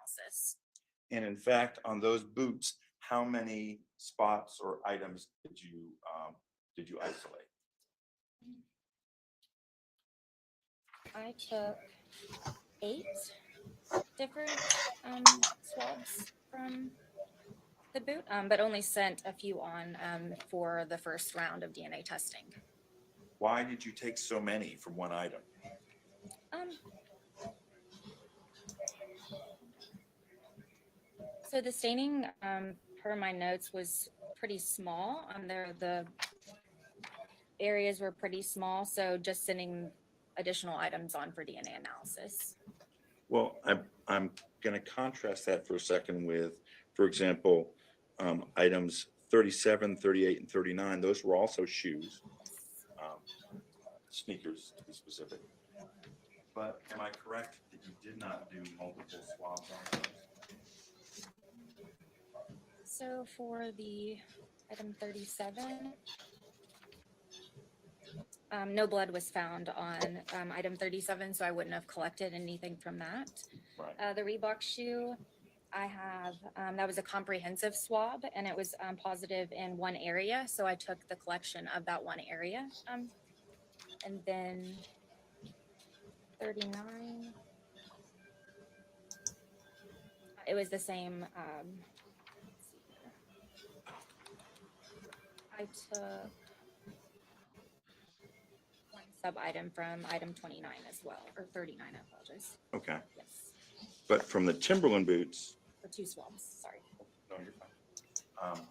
analysis. And in fact, on those boots, how many spots or items did you isolate? I took 8 different swabs from the boot, but only sent a few on for the first round of DNA testing. Why did you take so many from one item? So the staining, per my notes, was pretty small. The areas were pretty small, so just sending additional items on for DNA analysis. Well, I'm going to contrast that for a second with, for example, items 37, 38, and 39. Those were also shoes, sneakers to be specific. But am I correct that you did not do multiple swabs on those? So for the item 37, no blood was found on item 37, so I wouldn't have collected anything from that. Right. The Reebok shoe, I have, that was a comprehensive swab, and it was positive in one area, so I took the collection of that one area. And then 39, it was the same. Let's see here. I took one sub item from item 29 as well, or 39, I apologize. Okay. Yes. But from the Timberland boots. For 2 swabs, sorry. No, you're fine.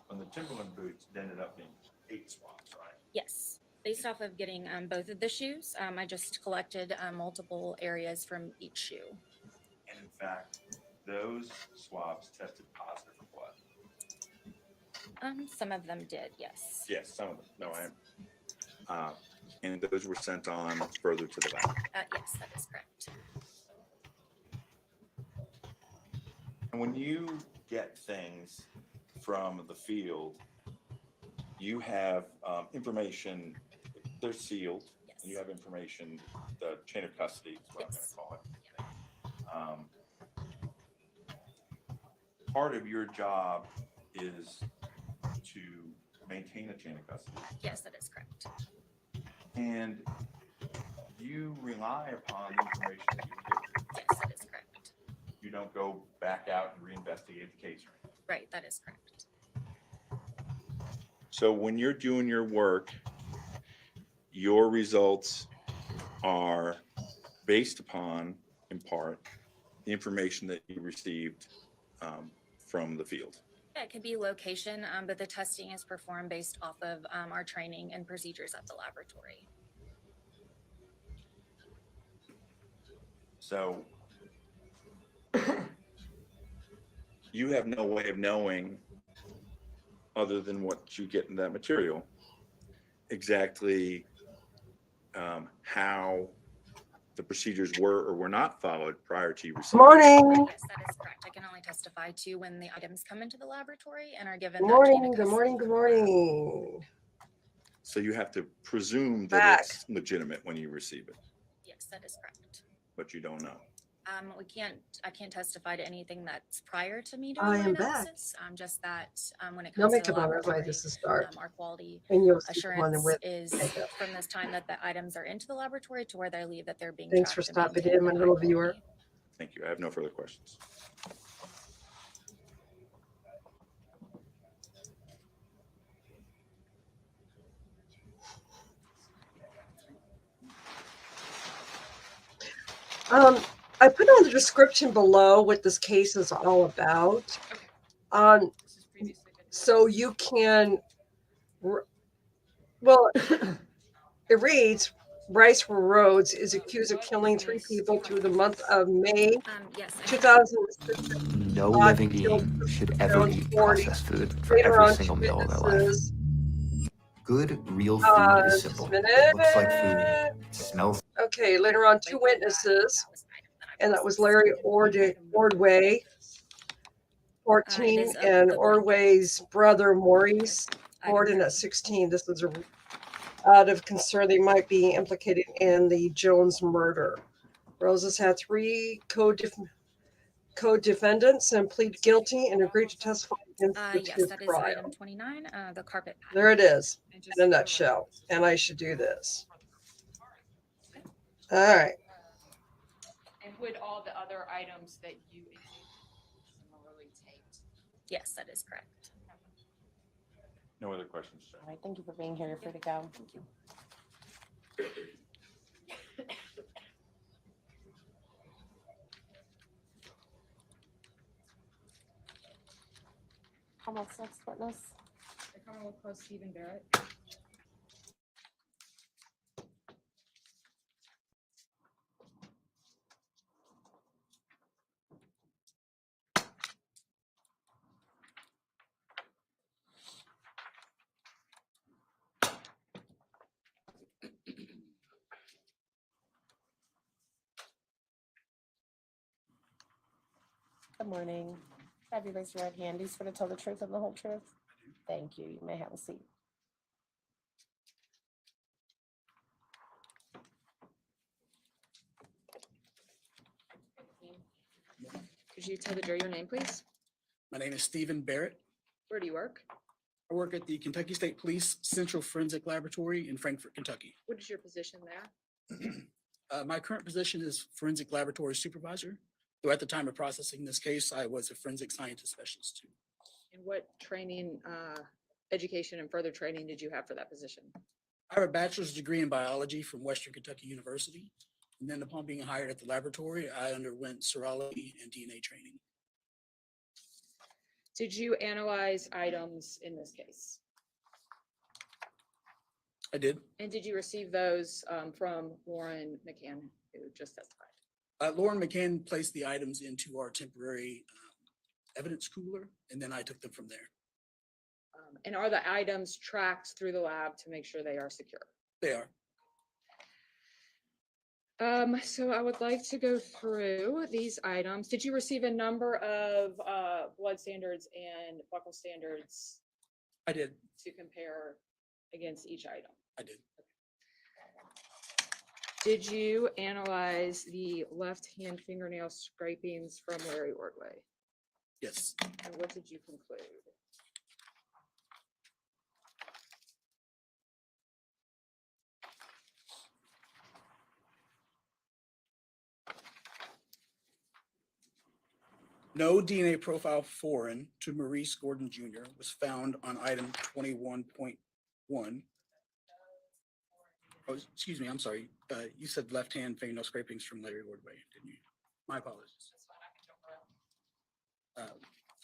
From the Timberland boots, it ended up being 8 swabs, right? Yes. Based off of getting both of the shoes, I just collected multiple areas from each shoe. And in fact, those swabs tested positive for blood. Some of them did, yes. Yes, some of them. No, Yes. I am. And those were sent on further to the lab. Yes, that is correct. And when you get things from the field, you have information, they're sealed, Yes. and you have information, the chain of custody is what Yes. I'm going to call it. Part of your job is to maintain a chain of custody. Yes, that is correct. And you rely upon the information that you get. Yes, that is correct. You don't go back out and reinvestigate the case. Right, that is correct. So when you're doing your work, your results are based upon, in part, the information that you received from the field. Yeah, it could be location, but the testing is performed based off of our training and procedures at the laboratory. So you have no way of knowing, other than what you get in that material, exactly how the procedures were or were not followed prior to you receiving. Morning. Yes, that is correct. I can only testify to when the items come into the laboratory and are given. Good that chain morning. of Good morning. custody. Good morning. So you have to presume that Back. it's legitimate when you receive it, Yes, that is correct. but you don't know. I can't testify to anything that's prior to me I doing my am back. analysis. Just that when it No comes to the makeup on. That's why laboratory, this is start. our quality And you'll see one assurance with is makeup. from this time that the items are into the laboratory to where they leave, that they're being Thanks for tracked and stopping maintained in, my high little quality. viewer. Thank you. I have no further questions. I put on the description below what this case is all about. So you can, well, it reads, Brice Rhodes is accused of killing 3 people through the month of May Yes. 2006. No living being should ever eat processed food for Later every on, single 2 meal of their life. witnesses. Good, real food is Just a simple. minute. It looks like food. It smells. Okay, later on, 2 witnesses, and that was Larry Ordway, 14, and Ordway's brother Maurice Gordon at 16. This was out of concern they might be implicated in the Jones murder. Roses had 3 co-defendants and plead guilty and agree to testify against the Yes, that is trial. item 29, the carpet pad. There it is, And just in a for the nutshell. record, And I should do this. All right. and would all the other items that you examined similarly taped? Yes, that is correct. No other questions, Judge? All right, thank you for being here. You're free to go. Thank you. Almost next witness. The Commonwealth Clause Stephen Barrett. Good morning. Have you raised your right hand? Do you swear to tell the truth and the whole truth? Thank you. You may have a seat. Could you tell the jury your name, please? My name is Stephen Barrett. Where do you work? I work at the Kentucky State Police Central Forensic Laboratory in Frankfort, Kentucky. What is your position there? My current position is Forensic Laboratory Supervisor, though at the time of processing this case, I was a Forensic Scientist Specialist too. And what training, education and further training did you have for that position? I have a bachelor's degree in biology from Western Kentucky University. And then upon being hired at the laboratory, I underwent serology and DNA training. Did you analyze items in this case? I did. And did you receive those from Lauren McCann, who just testified? Lauren McCann placed the items into our temporary evidence cooler, and then I took them from there. And are the items tracked through the lab to make sure they are secure? They are. So I would like to go through these items. Did you receive a number of blood standards and buccal standards I did. to compare against each item? I did. Did you analyze the left-hand fingernail scrapings from Larry Ordway? Yes. And what did you conclude? No DNA profile foreign to Maurice Gordon Jr. was found on item 21.1. Oh, excuse me, I'm sorry. You said left-hand fingernail scrapings from Larry Ordway, didn't you? My apologies.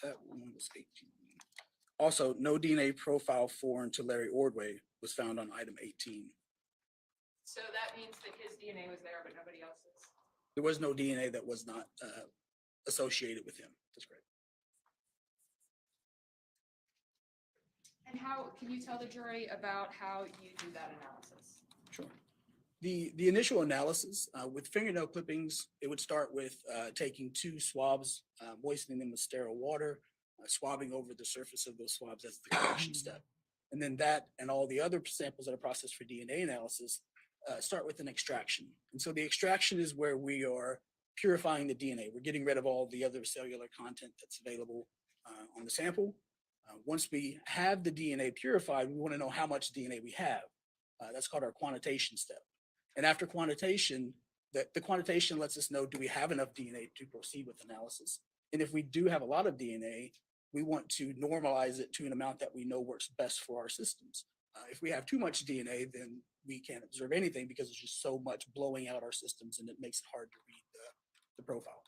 That one was 18. Also, no DNA profile foreign to Larry Ordway was found on item 18. So that means that his DNA was there, but nobody else's? There was no DNA that was not associated with him. That's correct. And how, can you tell the jury about how you do that analysis? Sure. The initial analysis with fingernail clippings, it would start with taking 2 swabs, moistening them with sterile water, swabbing over the surface of those swabs as the collection step. And then that and all the other samples that are processed for DNA analysis start with an extraction. And so the extraction is where we are purifying the DNA. We're getting rid of all the other cellular content that's available on the sample. Once we have the DNA purified, we want to know how much DNA we have. That's called our quantitation step. And after quantitation, the quantitation lets us know, do we have enough DNA to proceed with analysis? And if we do have a lot of DNA, we want to normalize it to an amount that we know works best for our systems. If we have too much DNA, then we can't observe anything because it's just so much blowing out our systems and it makes it hard to read the profile.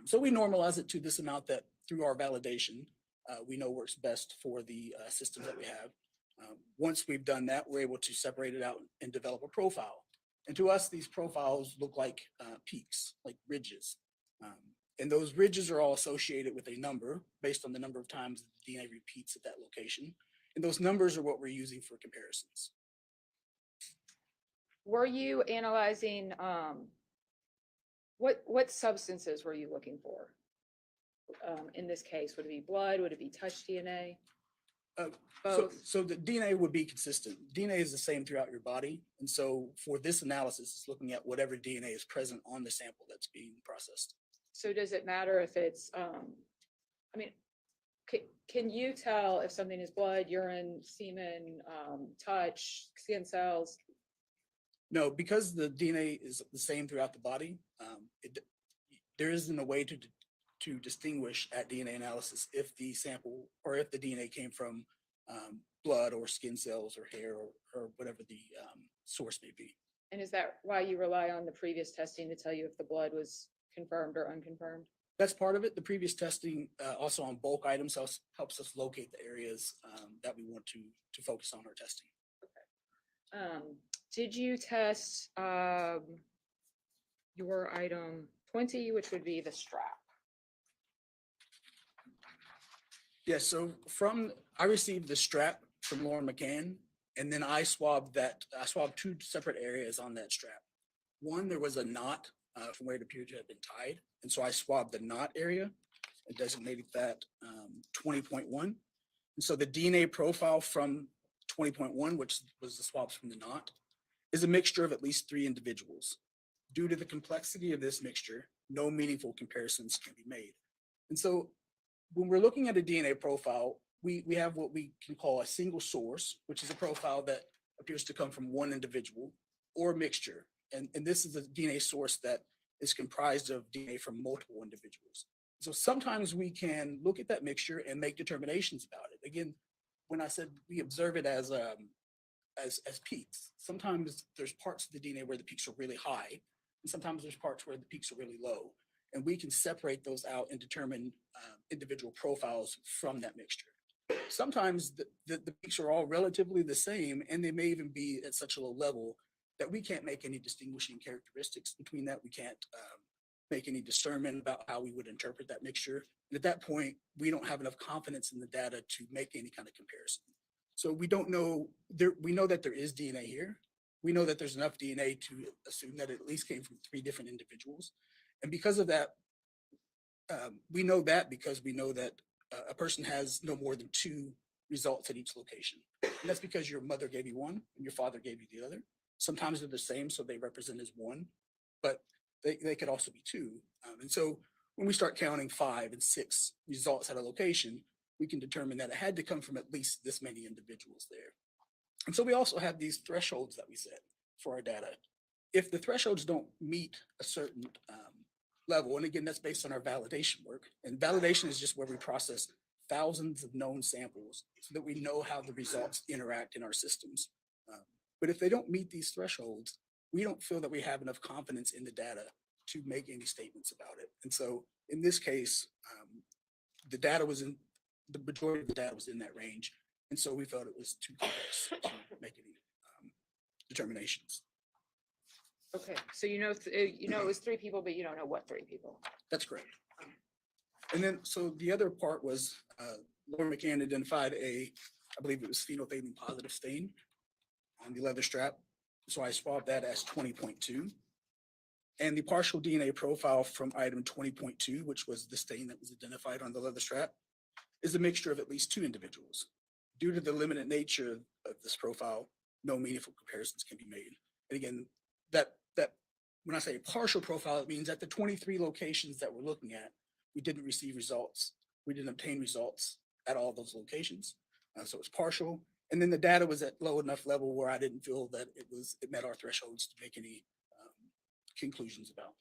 So we normalize it to this amount that through our validation, we know works best for the systems that we have. Once we've done that, we're able to separate it out and develop a profile. And to us, these profiles look like peaks, like ridges. And those ridges are all associated with a number based on the number of times the DNA repeats at that location. And those numbers are what we're using for comparisons. Were you analyzing, what substances were you looking for? In this case, would it be blood? Would it be touch DNA? So the DNA would be consistent. DNA is the same throughout your body. And so for this analysis, it's looking at whatever DNA is present on the sample that's being processed. So does it matter if it's, I mean, can you tell if something is blood, urine, semen, touch, skin cells? No, because the DNA is the same throughout the body, there isn't a way to distinguish at DNA analysis if the sample or if the DNA came from blood or skin cells or hair or whatever the source may be. And is that why you rely on the previous testing to tell you if the blood was confirmed or unconfirmed? That's part of it. The previous testing also on bulk items helps us locate the areas that we want to focus on our testing. Did you test your item 20, which would be the strap? Yeah, so I received the strap from Lauren McCann, and then I swabbed two separate areas on that strap. One, there was a knot from where it appeared to have been tied, and so I swabbed the knot area and designated that 20.1. And so the DNA profile from 20.1, which was the swabs from the knot, is a mixture of at least 3 individuals. Due to the complexity of this mixture, no meaningful comparisons can be made. And so when we're looking at a DNA profile, we have what we can call a single source, which is a profile that appears to come from one individual, or a mixture. And this is a DNA source that is comprised of DNA from multiple individuals. So sometimes we can look at that mixture and make determinations about it. Again, when I said we observe it as peaks, sometimes there's parts of the DNA where the peaks are really high, and sometimes there's parts where the peaks are really low. And we can separate those out and determine individual profiles from that mixture. Sometimes the peaks are all relatively the same, and they may even be at such a low level that we can't make any distinguishing characteristics between that. We can't make any discernment about how we would interpret that mixture. And at that point, we don't have enough confidence in the data to make any kind of comparison. So we don't know, we know that there is DNA here. We know that there's enough DNA to assume that it at least came from 3 different individuals. And because of that, we know that because we know that a person has no more than 2 results at each location. And that's because your mother gave you one and your father gave you the other. Sometimes they're the same, so they represent as 1, but they could also be 2. And so when we start counting 5 and 6 results at a location, we can determine that it had to come from at least this many individuals there. And so we also have these thresholds that we set for our data. If the thresholds don't meet a certain level, and again, that's based on our validation work, and validation is just where we process thousands of known samples so that we know how the results interact in our systems. But if they don't meet these thresholds, we don't feel that we have enough confidence in the data to make any statements about it. And so in this case, the majority of the data was in that range. And so we felt it was too close to make any determinations. Okay, so you know it was 3 people, but you don't know what 3 people. That's correct. And then, so the other part was Lauren McCann identified I believe it was phenolphthalein positive stain on the leather strap. So I swabbed that as 20.2. And the partial DNA profile from item 20.2, which was the stain that was identified on the leather strap, is a mixture of at least 2 individuals. Due to the limited nature of this profile, no meaningful comparisons can be made. And again, that when I say partial profile, it means at the 23 locations that we're looking at, we didn't receive results. We didn't obtain results at all those locations. So it's partial. And then the data was at low enough level where I didn't feel that it met our thresholds to make any conclusions about.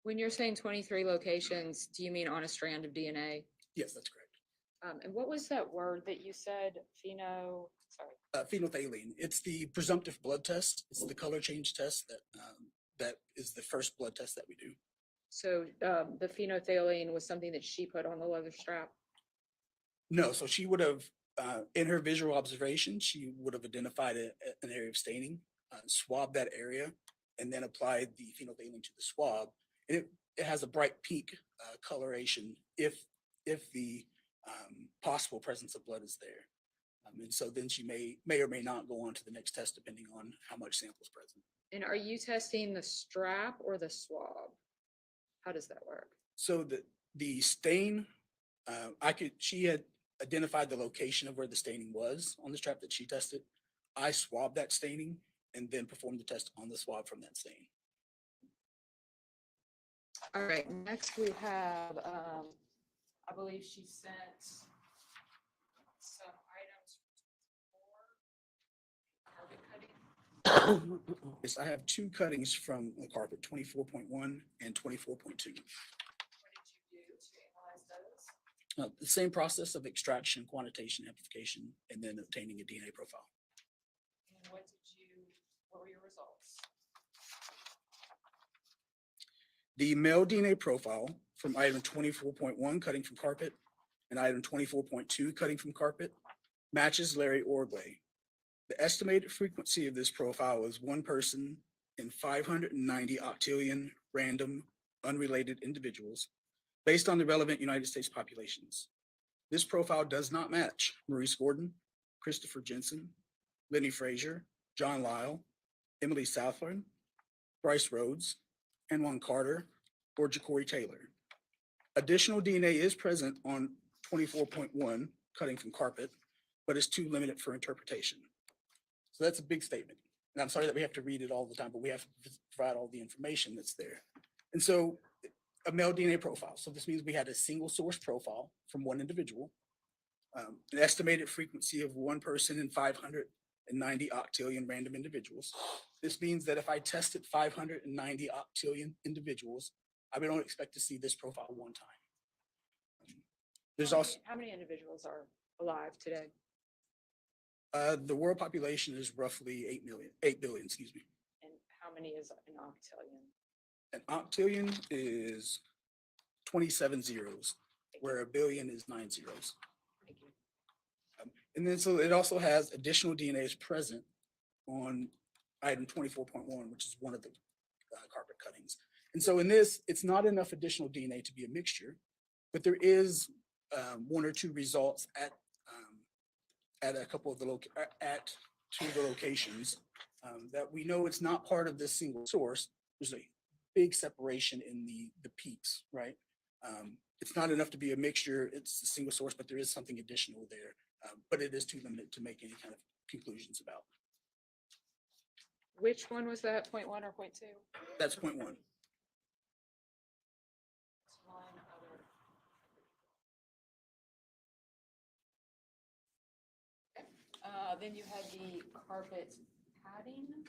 When you're saying 23 locations, do you mean on a strand of DNA? Yes, that's correct. And what was that word that you said? Phenolphthalein. It's the presumptive blood test. It's the color change test that is the first blood test that we do. So the phenolphthalein was something that she put on the leather strap? No, so she would have, in her visual observation, she would have identified an area of staining, swabbed that area, and then applied the phenolphthalein to the swab. And it has a bright pink coloration if the possible presence of blood is there. And so then she may or may not go on to the next test depending on how much sample is present. And are you testing the strap or the swab? How does that work? So the stain, she had identified the location of where the staining was on the strap that she tested. I swabbed that staining and then performed the test on the swab from that stain. All right, next we have, I believe she sent some items for carpet cutting. Yes, I have two cuttings from the carpet, 24.1 and 24.2. What did you do to analyze those? The same process of extraction, quantitation, amplification, and then obtaining a DNA profile. And what were your results? The male DNA profile from item 24.1 cutting from carpet and item 24.2 cutting from carpet matches Larry Ordway. The estimated frequency of this profile is one person in 590 octillion random unrelated individuals based on the relevant United States populations. This profile does not match Maurice Gordon, Christopher Jensen, Lenny Frazier, John Lyle, Emily Southland, Brice Rhodes, and Juan Carter, or Ja'Cory Taylor. Additional DNA is present on 24.1 cutting from carpet, but is too limited for interpretation. So that's a big statement. And I'm sorry that we have to read it all the time, but we have to provide all the information that's there. And so a male DNA profile. So this means we had a single source profile from one individual, an estimated frequency of one person in 590 octillion random individuals. This means that if I tested 590 octillion individuals, I would only expect to see this profile one time. There's also How many individuals are alive today? the world population is roughly 8 billion, excuse me. And how many is an octillion? An octillion is 27 zeros, where a billion is 9 zeros. Thank you. And then so it also has additional DNA is present on item 24.1, which is one of the carpet cuttings. And so in this, it's not enough additional DNA to be a mixture, but there is one or two results at a couple of the at two of the locations that we know it's not part of this single source. There's a big separation in the peaks, right? It's not enough to be a mixture. It's a single source, but there is something additional there. But it is too limited to make any kind of conclusions about. Which one was that, 0.1 or 0.2? That's point one. One other. Then you had the carpet padding,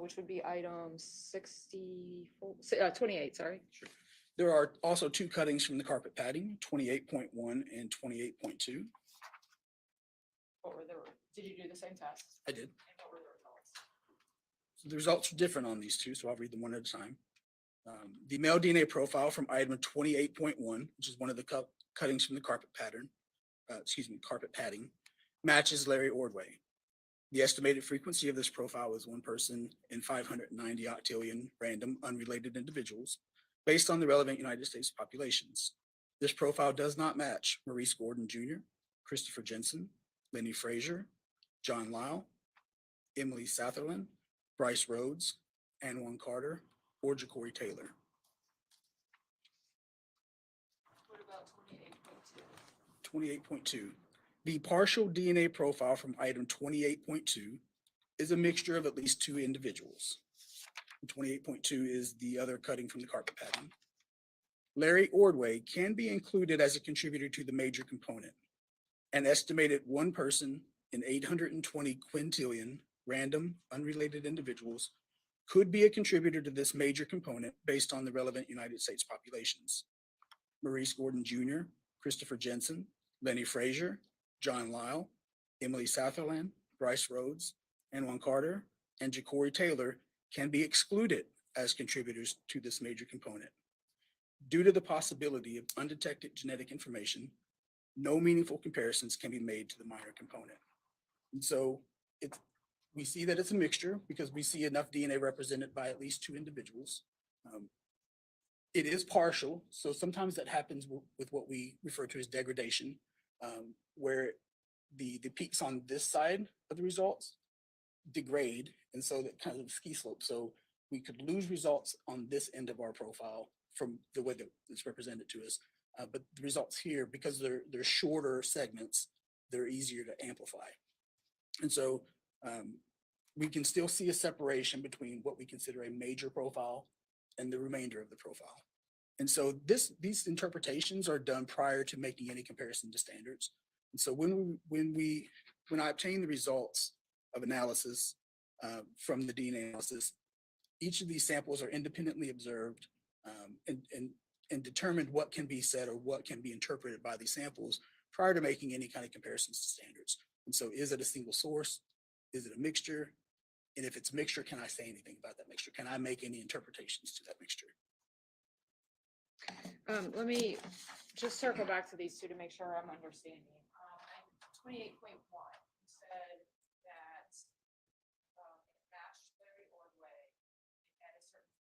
which would be item 64, 28, sorry. There are also two cuttings from the carpet padding, 28.1 and 28.2. What were the, did you do the same test? I did. And what were the results? So the results are different on these two, so I'll read them one at a time. The male DNA profile from item 28.1, which is one of the cuttings from the carpet carpet padding, matches Larry Ordway. The estimated frequency of this profile is one person in 590 octillion random unrelated individuals based on the relevant United States populations. This profile does not match Maurice Gordon Jr., Christopher Jensen, Lenny Frazier, John Lyle, Emily Southland, Brice Rhodes, and Juan Carter, or Ja'Cory Taylor. What about 28.2? 28.2. The partial DNA profile from item 28.2 is a mixture of at least two individuals. 28.2 is the other cutting from the carpet pattern. Larry Ordway can be included as a contributor to the major component. An estimated one person in 820 quintillion random unrelated individuals could be a contributor to this major component based on the relevant United States populations. Maurice Gordon Jr., Christopher Jensen, Lenny Frazier, John Lyle, Emily Southland, Brice Rhodes, and Juan Carter, and Ja'Cory Taylor can be excluded as contributors to this major component. Due to the possibility of undetected genetic information, no meaningful comparisons can be made to the minor component. And so we see that it's a mixture because we see enough DNA represented by at least two individuals. It is partial, so sometimes that happens with what we refer to as degradation, where the peaks on this side of the results degrade, and so that kind of ski slope. So we could lose results on this end of our profile from the way that it's represented to us. But the results here, because they're shorter segments, they're easier to amplify. And so we can still see a separation between what we consider a major profile and the remainder of the profile. And so these interpretations are done prior to making any comparison to standards. And so when I obtain the results of analysis from the DNA analysis, each of these samples are independently observed and determined what can be said or what can be interpreted by these samples prior to making any kind of comparisons to standards. And so is it a single source? Is it a mixture? And if it's a mixture, can I say anything about that mixture? Can I make any interpretations to that mixture? Let me just circle back to these two to make sure I'm understanding. 28.1 said that it matched Larry Ordway at a certain.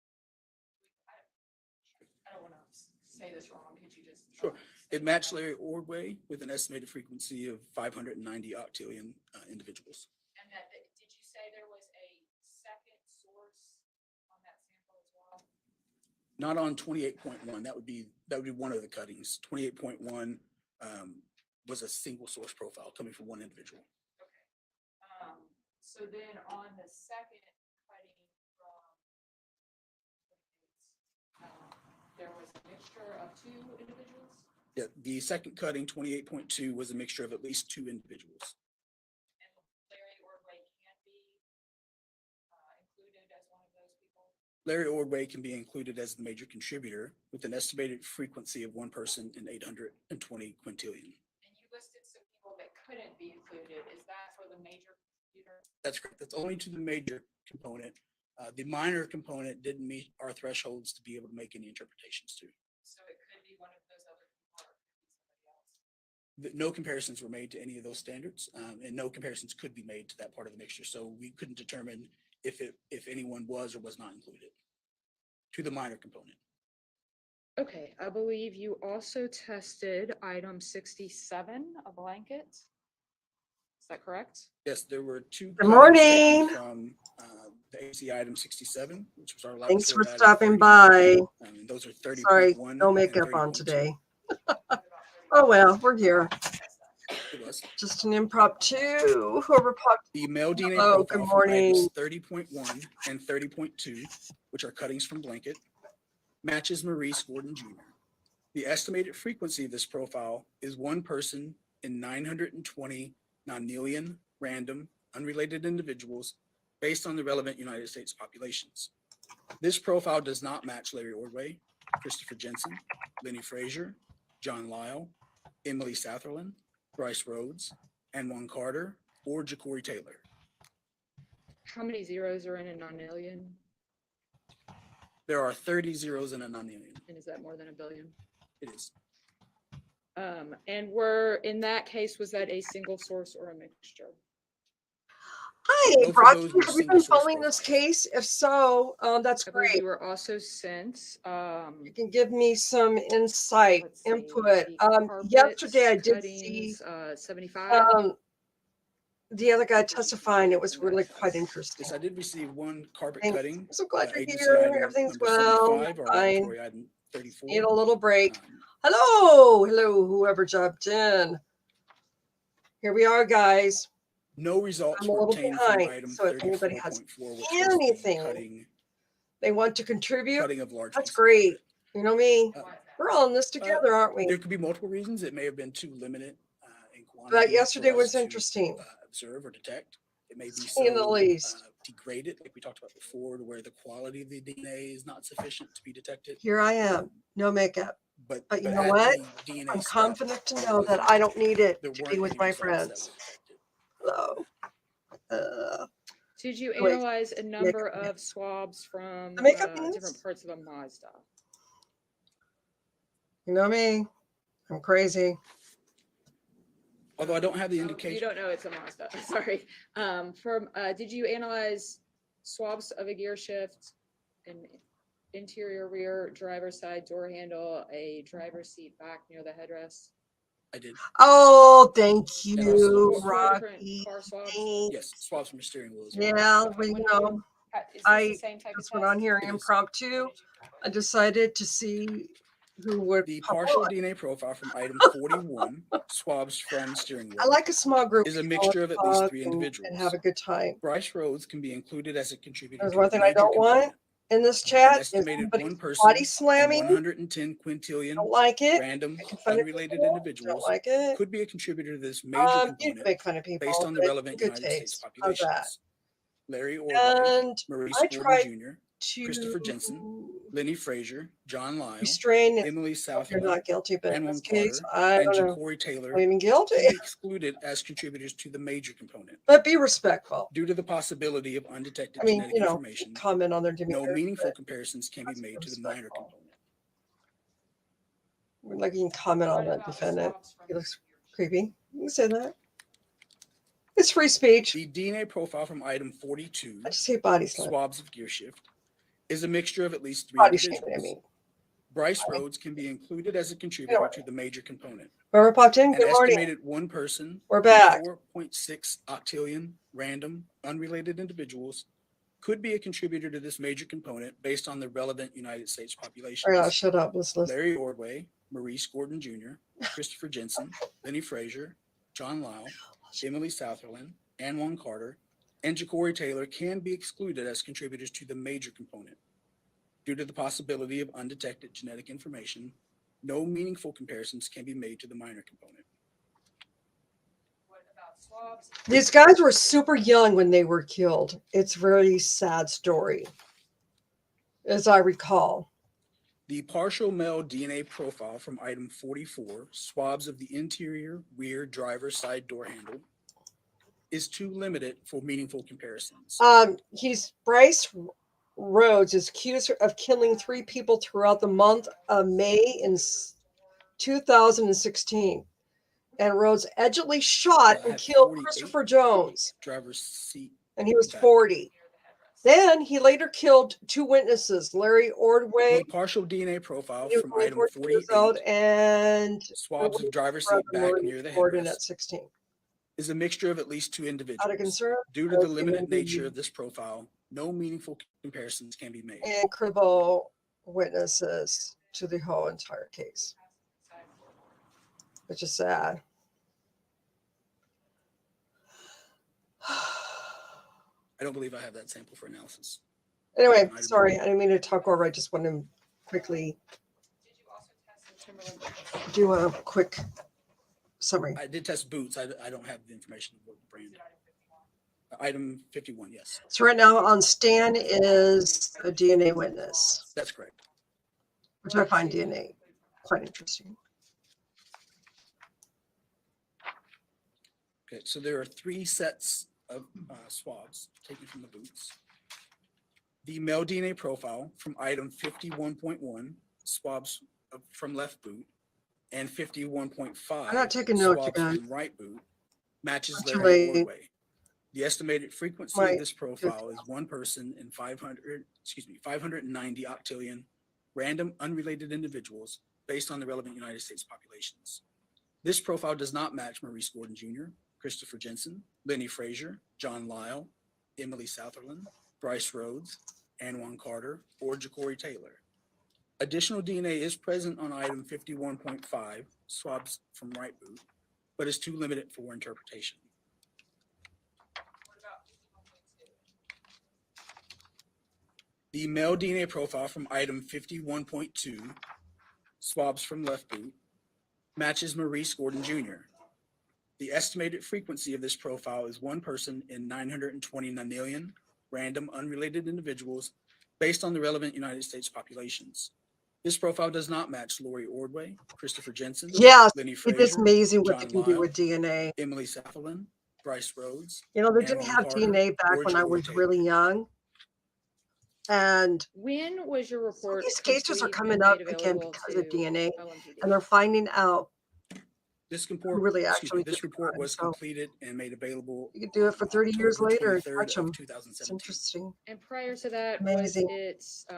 I don't want to say this wrong. Could you just? Sure. It matched Larry Ordway with an estimated frequency of 590 octillion individuals. And that, did you say there was a second source on that sample as well? Not on 28.1. That would be one of the cuttings. 28.1 was a single source profile coming from one individual. Okay. So then on the second cutting from there was a mixture of two individuals? Yeah, the second cutting, 28.2, was a mixture of at least two individuals. And Larry Ordway can be included as one of those people? Larry Ordway can be included as the major contributor with an estimated frequency of one person in 820 quintillion. And you listed some people that couldn't be included. Is that for the major computer? That's correct. That's only to the major component. The minor component didn't meet our thresholds to be able to make any interpretations to. So it could be one of those other people or it could be somebody else. No comparisons were made to any of those standards, and no comparisons could be made to that part of the mixture. So we couldn't determine if anyone was or was not included to the minor component. Okay, I believe you also tested item 67, a blanket. Is that correct? Yes, there were two. Good morning. From the AC item 67, which was our. Thanks for laboratory item stopping 30. by. And those are 30.1. Sorry, no and makeup on 30.2. today. Oh, well, we're here. It was. Just an impromptu. Whoever popped. The male DNA Hello, profile good from items morning. 30.1 and 30.2, which are cuttings from blanket, matches Maurice Gordon Jr. The estimated frequency of this profile is one person in 920 nonillion random, unrelated individuals based on the relevant United States populations. This profile does not match Larry Ordway, Christopher Jensen, Lenny Frazier, John Lyle, Emily Satherland, Brice Rhodes, and Juan Carter, or Ja'Cory Taylor. How many zeros are in a nonillion? There are 30 zeros in a nonillion. And is that more than a billion? It is. And were, in that case, was that a single source or a mixture? Hi, Both of Brock. those were Have you been single source following this profiles. case? If so, that's I believe great. you were also sent, You can give me some insight, let's see, input. the Yesterday I carpets, did see cuttings, 75. the other guy testifying. It was really quite interesting. Yes, I did receive one carpet Thanks. cutting. I'm so glad you're agency here. item Everything's number well. 75, or Fine. laboratory item 34. Need a little break. Um, Hello, whoever jumped in. Here we are, guys. No results I'm a were little obtained behind, from item so if anybody has 34.4, which was the anything they want to contribute, cutting of large. that's pieces. great. You know me. Uh, We're all in this together, aren't we? There could be multiple reasons. It may have been too limited in quantity. But yesterday for us was to, interesting. Observe or detect. It may be Saying the so least. degraded, like we talked about before, to where the quality of the DNA is not sufficient to be detected. Here I am, no makeup. But you know at what? the DNA I'm step, confident to there know that wasn't- I don't need it there to weren't be with any my results that friends. were detected. Hello. Did you Wait, analyze a number makeup. of swabs from The makeup different means? parts of a Mazda? You know me. I'm crazy. Although I don't have the You indication. don't know it's a Mazda. Sorry. Did you analyze swabs of a gear shift, an interior rear driver side door handle, a driver's seat back near the headrest? I did. Oh, thank And you, also- Four different Rocky. car swabs? Thanks. Yes, swabs from your steering wheel as well. Yeah, Okay, well, you when know, Is this I the same type of just went on test? here It is. impromptu. I decided to see who would The pop partial on. DNA profile from item 41, swabs from steering I wheel, like a small group. is a people mixture of at least talk 3 and individuals. have a good time. Brice Rhodes can be included as a contributor. There's to one the thing I major don't want. component. in this An chat is estimated somebody one person body in slamming. 110 quintillion Don't like it. random, Making fun of unrelated people. Don't individuals like it. could be a contributor to this major You can component make fun of people, based on the but relevant good United States taste. How's that? populations. Larry Ordway, And Maurice I Gordon tried Jr., to Christopher Jensen, Lenny Frazier, John Lyle, restrain if Emily you're Southland, not guilty, but in and this one case, Carter, I and don't know. Ja'Cory Taylor I'm even guilty. can be excluded as contributors to the major component But be respectful. due to the possibility of undetected I mean, genetic you know, information. comment on their No demeanor. meaningful but comparisons can be must be made to the minor respectful. component. like you can comment on What the about defendant. swabs from He looks your- creepy. You can say that. It's free speech. The DNA profile from item 42, I just say body slam. swabs of gear shift, is a mixture of at least 3 Body shaming, individuals. I mean. Brice Rhodes can be included as a contributor what? to the major component. Whoever popped in, An good morning. estimated one person, We're back. 4.6 octillion random, unrelated individuals could be a contributor to this major component based on the relevant United States populations. All right, I'll shut up. Let's listen. Larry Ordway, Maurice Gordon Jr., Christopher Jensen, Lenny Frazier, John Lyle, Emily Southland, and Juan Carter, and Ja'Cory Taylor can be excluded as contributors to the major component. Due to the possibility of undetected genetic information, no meaningful comparisons can be made to the minor component. What about swabs? These guys were super young when they were killed. It's a very sad story, as I recall. The partial male DNA profile from item 44, swabs of the interior rear driver's side door handle, is too limited for meaningful comparisons. He's Brice Rhodes is accused of killing 3 people throughout the month of May in 2016. And Rhodes allegedly shot I and have killed 48 Christopher Jones, driver's seat. and he was back. 40. Then he later killed 2 witnesses, Larry Ordway, The partial DNA profile he was from only item 14 years old, 48, and swabs of driver's brother seat back near Maurice the Gordon headrest, at 16. is a mixture of at least 2 Out of individuals. concern, Due to the Rhodes limited interviewed nature of this profile, no meaningful comparisons can be made. and credible witnesses to the whole entire case, which is sad. I don't believe I have that sample for analysis. Anyway, sorry, I didn't mean to talk over. I just wanted to quickly Did you also test the Timberland? do a quick summary. I did test boots. I don't have the information of what brand. Item 51, yes, So right now on Stan is a DNA witness, that's correct. which I find DNA quite interesting. Okay, so there are 3 sets of swabs taken from the boots. The male DNA profile from item 51.1, swabs from left boot, and 51.5, I'm not taking notes, you swabs guys. from right boot, matches Not too Larry late. Ordway. The estimated frequency Right. of this profile is 1 person in 590 octillion random unrelated individuals based on the relevant United States populations. This profile does not match Maurice Gordon Jr., Christopher Jensen, Lenny Frazier, John Lyle, Emily Southland, Brice Rhodes, and Juan Carter, or Ja'Cory Taylor. Additional DNA is present on item 51.5, swabs from right boot, but is too limited for interpretation. What about 51.2? The male DNA profile from item 51.2, swabs from left boot, matches Maurice Gordon Jr. The estimated frequency of this profile is 1 person in 929 million random unrelated individuals based on the relevant United States populations. This profile does not match Lori Ordway, Christopher Jensen, Yes, Lenny it is Frazier, amazing what they John can do Lyle, with DNA. Emily Southland, Brice Rhodes, You know, they and didn't Juan have Carter, DNA back or when I Ja'Cory was Taylor. really young. And When was your report? these cases are complete coming and up made again available because of to DNA, OMPD? and they're finding out This who report, really excuse me, actually did this the report crime. was So completed and made available you could do it for 30 years October later and 23rd touch of them. It's 2017. interesting. And prior to that, Amazing. was it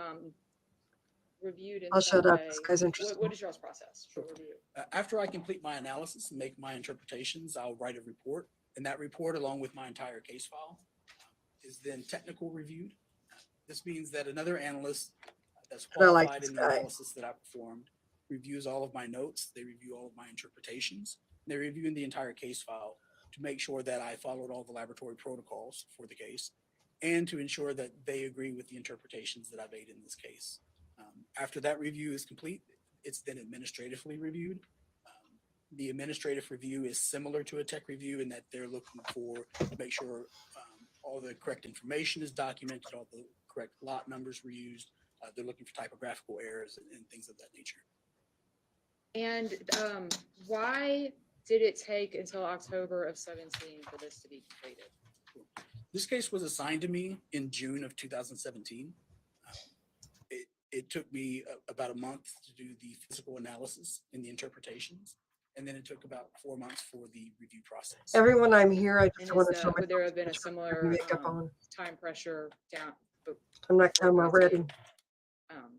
reviewed in I'll some shut up. way? This guy's interesting. What is y'all's process for review? After I complete my analysis and make my interpretations, I'll write a report, and that report, along with my entire case file, is then technical reviewed. This means that another analyst that's And I like qualified this in the guy. analysis that I performed reviews all of my notes, they review all of my interpretations, and they're reviewing the entire case file to make sure that I followed all the laboratory protocols for the case and to ensure that they agree with the interpretations that I made in this case. After that review is complete, it's then administratively reviewed. The administrative review is similar to a tech review in that they're looking to make sure all the correct information is documented, all the correct lot numbers were used. They're looking for typographical errors and things of that nature. And why did it take until October of 17 for this to be completed? This case was assigned to me in June of 2017. It took me about a month to do the physical analysis and the interpretations, and then it took about 4 months for the review process. Everyone, I'm here. I And just want to show would there have been a my similar makeup on. time pressure down? I'm not camera ready. Um,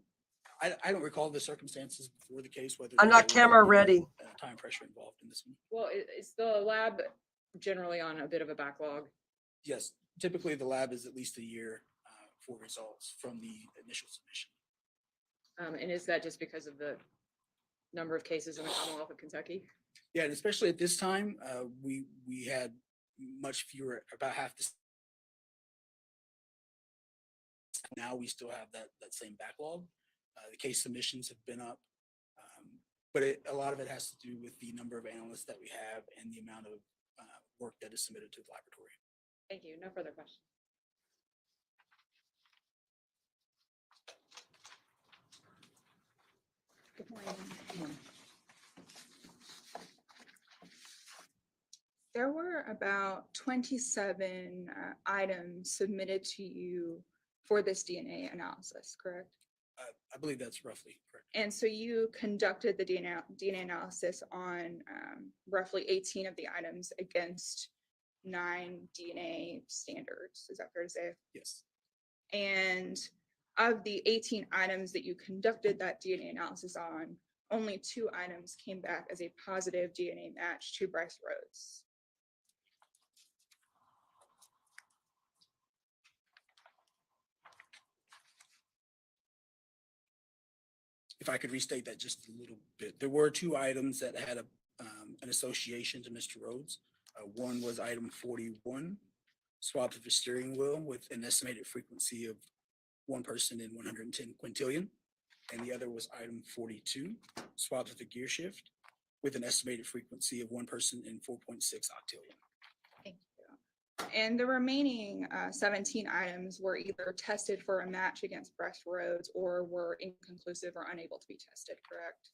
I don't recall the circumstances before the case, whether I'm not there was camera any, ready. time pressure involved in this one. well, is the lab generally on a bit of a backlog? Yes, typically the lab is at least a year for results from the initial submission. And is that just because of the number of cases in the Commonwealth of Kentucky? Yeah, and especially at this time, we had much fewer, about half the. Now we still have that same backlog. The case submissions have been up, but a lot of it has to do with the number of analysts that we have and the amount of work that is submitted to the laboratory. Thank you. No further questions. Good morning. There were about 27 items submitted to you for this DNA analysis, correct? I believe that's roughly correct. And so you conducted the DNA analysis on roughly 18 of the items against 9 DNA standards. Is that fair to say? Yes. And of the 18 items that you conducted that DNA analysis on, only 2 items came back as a positive DNA match to Brice Rhodes. If I could restate that just a little bit, there were 2 items that had an association to Mr. Rhodes. One was item 41, swabs of the steering wheel with an estimated frequency of 1 person in 110 quintillion. And the other was item 42, swabs of the gear shift with an estimated frequency of 1 person in 4.6 octillion. Thank you. And the remaining 17 items were either tested for a match against Brice Rhodes or were inconclusive or unable to be tested, correct?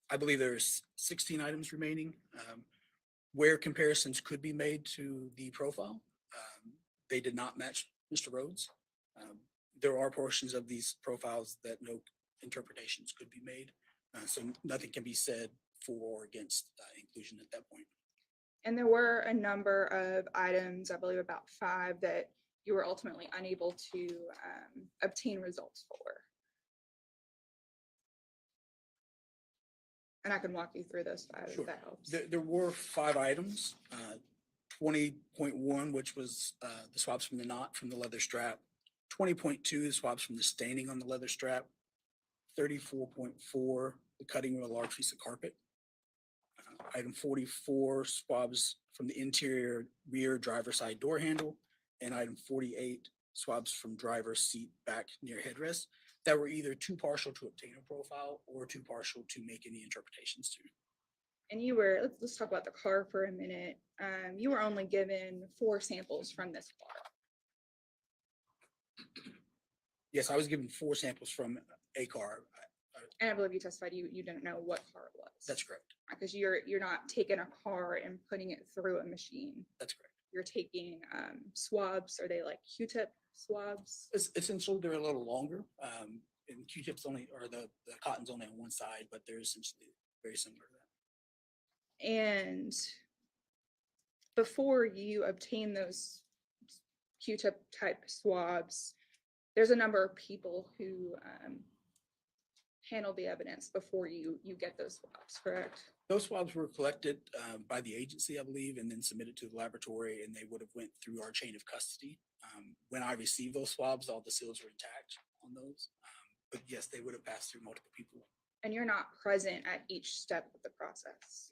I believe there's 16 items remaining where comparisons could be made to the profile. They did not match Mr. Rhodes. There are portions of these profiles that no interpretations could be made. So nothing can be said for or against inclusion at that point. And there were a number of items, I believe about 5, that you were ultimately unable to obtain results for. And I can walk you through those 5 Sure. if that helps. There were 5 items, 20.1, which was the swabs from the knot from the leather strap, 20.2, the swabs from the staining on the leather strap, 34.4, the cutting of a large piece of carpet, item 44, swabs from the interior rear driver side door handle, and item 48, swabs from driver's seat back near headrest that were either too partial to obtain a profile or too partial to make any interpretations to. And you were, let's talk about the car for a minute. You were only given 4 samples from this car. Yes, I was given 4 samples from a car. And I believe you testified you didn't know what car it was. That's correct. Because you're not taking a car and putting it through a machine. That's correct. You're taking swabs. Are they like Q-tip swabs? Essentially, they're a little longer. And Q-tips only, or the cotton's only on one side, but they're essentially very similar to that. And before you obtain those Q-tip type swabs, there's a number of people who handle the evidence before you get those swabs, correct? Those swabs were collected by the agency, I believe, and then submitted to the laboratory, and they would have went through our chain of custody. When I received those swabs, all the seals were intact on those. But yes, they would have passed through multiple people. And you're not present at each step of the process.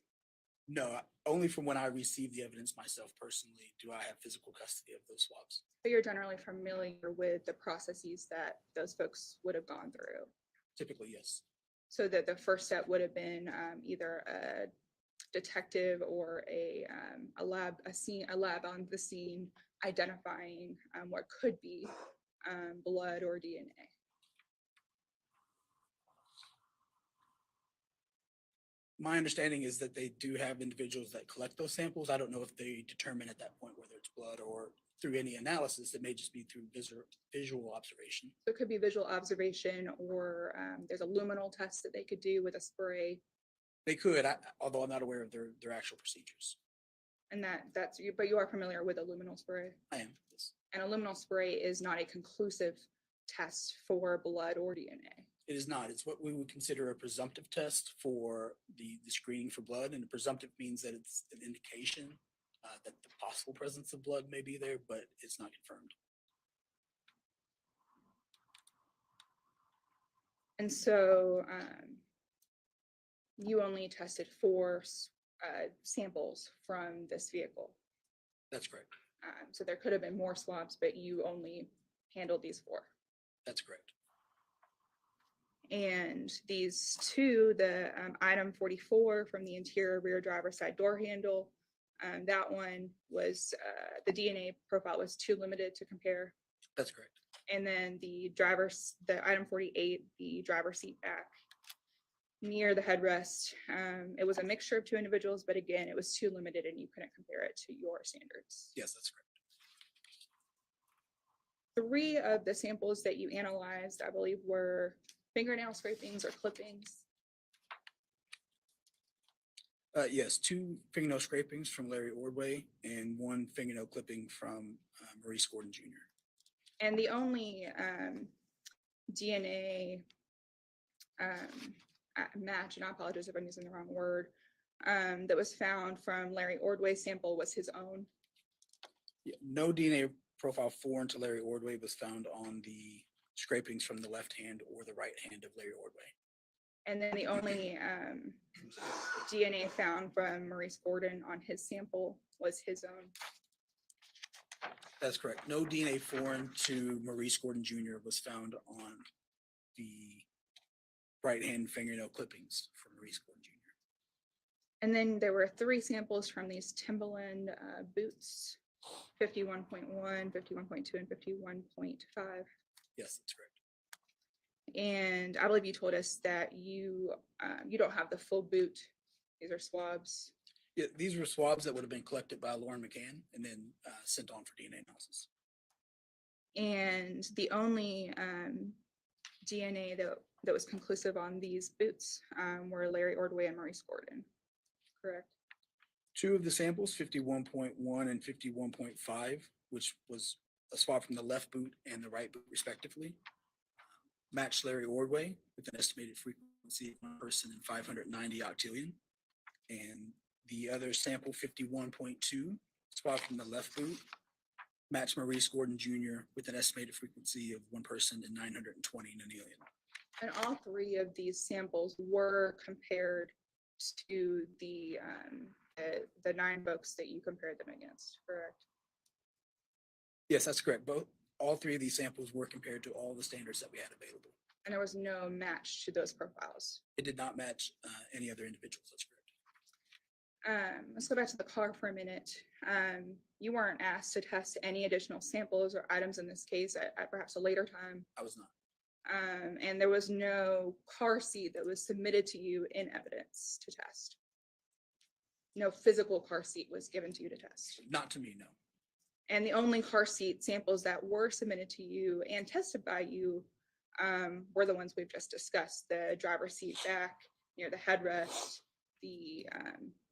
No, only from when I received the evidence myself personally do I have physical custody of those swabs. But you're generally familiar with the processes that those folks would have gone through. Typically, yes. So that the first step would have been either a detective or a lab on the scene identifying what could be blood or DNA. My understanding is that they do have individuals that collect those samples. I don't know if they determine at that point whether it's blood or through any analysis. It may just be through visual observation. So it could be visual observation, or there's a luminal test that they could do with a spray, They could, although I'm not aware of their actual procedures. and that's you. But you are familiar with a luminal spray, I am, yes. and a luminal spray is not a conclusive test for blood or DNA. It is not. It's what we would consider a presumptive test for the screening for blood. And the presumptive means that it's an indication that the possible presence of blood may be there, but it's not confirmed. And so you only tested 4 samples from this vehicle. That's correct. So there could have been more swabs, but you only handled these 4. That's correct. And these 2, the item 44 from the interior rear driver's side door handle, that one was, the DNA profile was too limited to compare. That's correct. And then the item 48, the driver's seat back near the headrest, it was a mixture of 2 individuals, but again, it was too limited and you couldn't compare it to your standards. Yes, that's correct. 3 of the samples that you analyzed, I believe, were fingernail scrapings or clippings. Yes, 2 fingernail scrapings from Larry Ordway and 1 fingernail clipping from Maurice Gordon Jr. And the only DNA match, and I apologize if I'm using the wrong word, that was found from Larry Ordway's sample was his own. Yeah, no DNA profile foreign to Larry Ordway was found on the scrapings from the left hand or the right hand of Larry Ordway. And then the only DNA found from Maurice Gordon on his sample was his own. That's correct. No DNA foreign to Maurice Gordon Jr. was found on the right hand fingernail clippings from Maurice Gordon Jr. And then there were 3 samples from these Timberland boots, 51.1, 51.2, and 51.5. Yes, that's correct. And I believe you told us that you don't have the full boot. These are swabs. Yeah, these were swabs that would have been collected by Lauren McCann and then sent on for DNA analysis. And the only DNA that was conclusive on these boots were Larry Ordway and Maurice Gordon, correct? 2 of the samples, 51.1 and 51.5, which was a swab from the left boot and the right boot respectively, matched Larry Ordway with an estimated frequency of 1 person in 590 octillion. And the other sample, 51.2, swab from the left boot, matched Maurice Gordon Jr. with an estimated frequency of 1 person in 920 nonillion. And all 3 of these samples were compared to the 9 books that you compared them against, correct? Yes, that's correct. All 3 of these samples were compared to all the standards that we had available. And there was no match to those profiles. It did not match any other individuals. That's correct. Let's go back to the car for a minute. You weren't asked to test any additional samples or items in this case at perhaps a later time. I was not. And there was no car seat that was submitted to you in evidence to test. No physical car seat was given to you to test. Not to me, no. And the only car seat samples that were submitted to you and tested by you were the ones we've just discussed: the driver's seat back near the headrest, the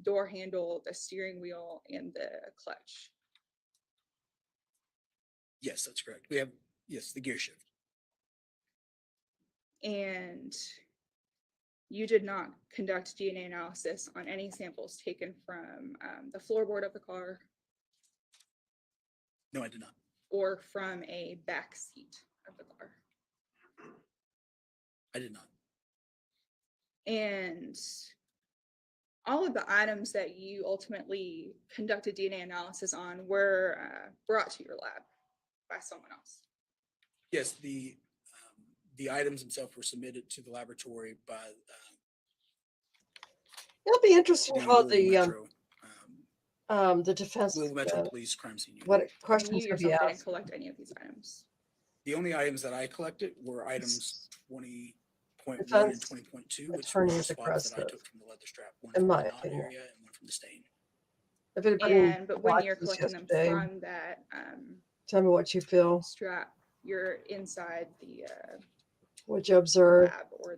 door handle, the steering wheel, and the clutch. Yes, that's correct. We have, yes, the gear shift. And you did not conduct DNA analysis on any samples taken from the floorboard of the car No, I did not. or from a back seat of the car. I did not. And all of the items that you ultimately conducted DNA analysis on were brought to your lab by someone else. Yes, the items themselves were submitted to the laboratory by It'll be interesting the how Louisville Metro, the defense, Louisville Metro Police Crime Scene Unit. what And questions you have you yourself didn't asked? collect any of these items. The only items that I collected were items 20.1 and Defense 20.2, which were attorney the is swabs that I aggressive, took from the leather strap, one in from my the knot opinion. area and one from the stain. If anybody But when watched you're this collecting them yesterday, from that tell me what you feel, strap, you're inside the what you observe. lab, or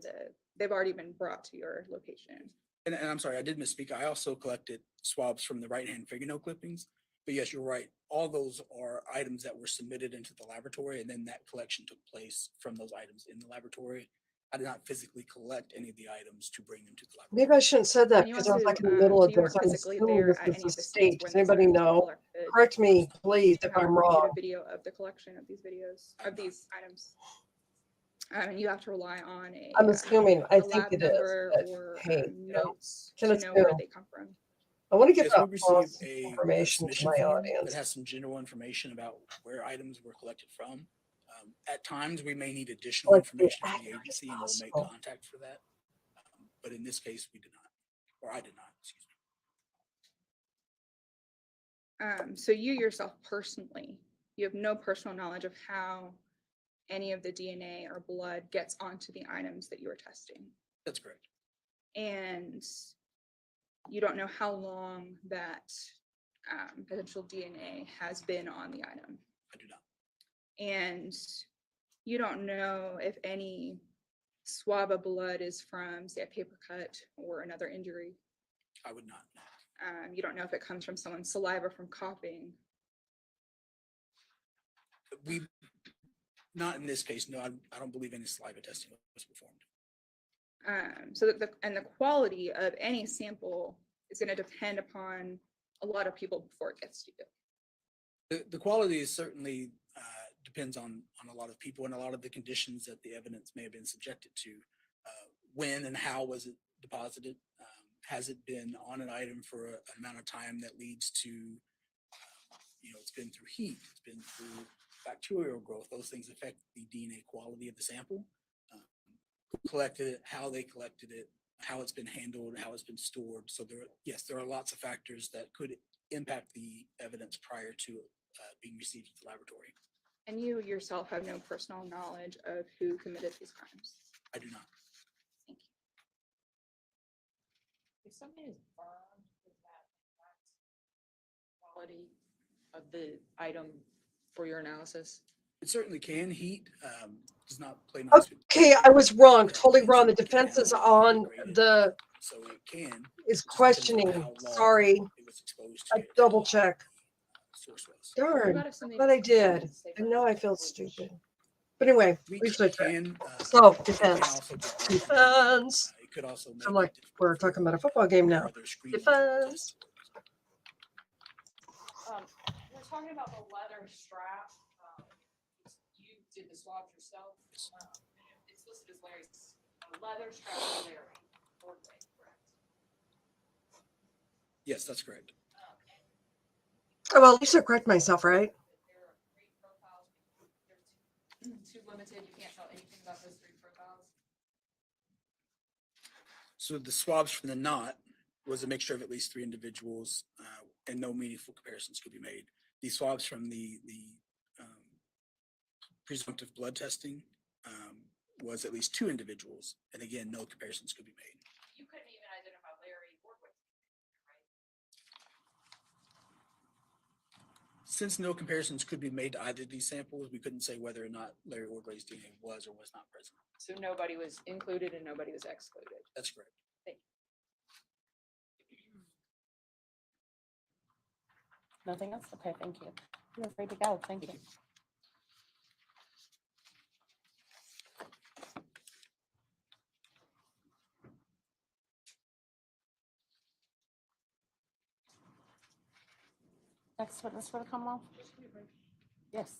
they've already been brought to your location. And I'm sorry, I did misspeak. I also collected swabs from the right-hand fingernail clippings. But yes, you're right. All those are items that were submitted into the laboratory, and then that collection took place from those items in the laboratory. I did not physically collect any of the items to bring them to the laboratory. Maybe I shouldn't have said that And you because I was want like in the to, middle so of you weren't this. I'm physically assuming there this at is any the of the scenes state. when Does these anybody items were know? collected. Correct me, please, Do if you have I'm a wrong. computer video of the collection of these videos, of these items? And you have to rely on I'm assuming, I a think lab it is, number but or hey, you know, notes can to know where assume. they come from. I want to give Yes, we out received some a information to submission my form that audience. has some general information about where items were collected from. At times, we may need additional Like, be information from the accurate as agency, and we'll make possible. contact for that. But in this case, we did not, or I did not, excuse me. So you yourself personally, you have no personal knowledge of how any of the DNA or blood gets onto the items that you are testing. That's correct. And you don't know how long that potential DNA has been on the item. I do not. And you don't know if any swab of blood is from, say, a paper cut or another injury. I would not. You don't know if it comes from someone's saliva from coughing. We, not in this case, no, I don't believe any saliva testing was performed. So that the quality of any sample is going to depend upon a lot of people before it gets to you. The quality is certainly depends on a lot of people and a lot of the conditions that the evidence may have been subjected to. When and how was it deposited? Has it been on an item for an amount of time that leads to, it's been through heat, it's been through bacterial growth. Those things affect the DNA quality of the sample. Who collected it, how they collected it, how it's been handled, how it's been stored. So there are lots of factors that could impact the evidence prior to being received at the laboratory. And you yourself have no personal knowledge of who committed these crimes. I do not. Thank you. If something is burned, does that impact quality of the item for your analysis? It certainly can. Heat does not play nice with. Okay, I was wrong, totally wrong. The defense is on the, So it can. is It just depends on questioning. how long Sorry, it was exposed to I and double how hot check. the source was. What Darn, about if something but I is did. burned, say, I know from I feel bleach? stupid. But anyway, Bleach research it. can, So, it can defense. also get broken. Defense. It could also make I'm it like, difficult we're for talking about a football game now. other screening to Defense. test. We're talking about the leather strap. You did the swabs yourself. It's listed as Larry's leather strap for Larry. Ordway, correct? Yes, that's correct. Oh, well, at least I correct myself, right? There are 3 profiles. They're too limited. You can't tell anything about those 3 profiles. So the swabs from the knot was a mixture of at least 3 individuals, and no meaningful comparisons could be made. The swabs from the presumptive blood testing was at least 2 individuals, and again, no comparisons could be made. You couldn't even identify Larry Ordway, right? Since no comparisons could be made to either of these samples, we couldn't say whether or not Larry Ordway's DNA was or was not present. So nobody was included and nobody was excluded. That's correct. Nothing else? Okay, thank you. You're free to go. Thank you. Next witness for the Commonwealth? Yes.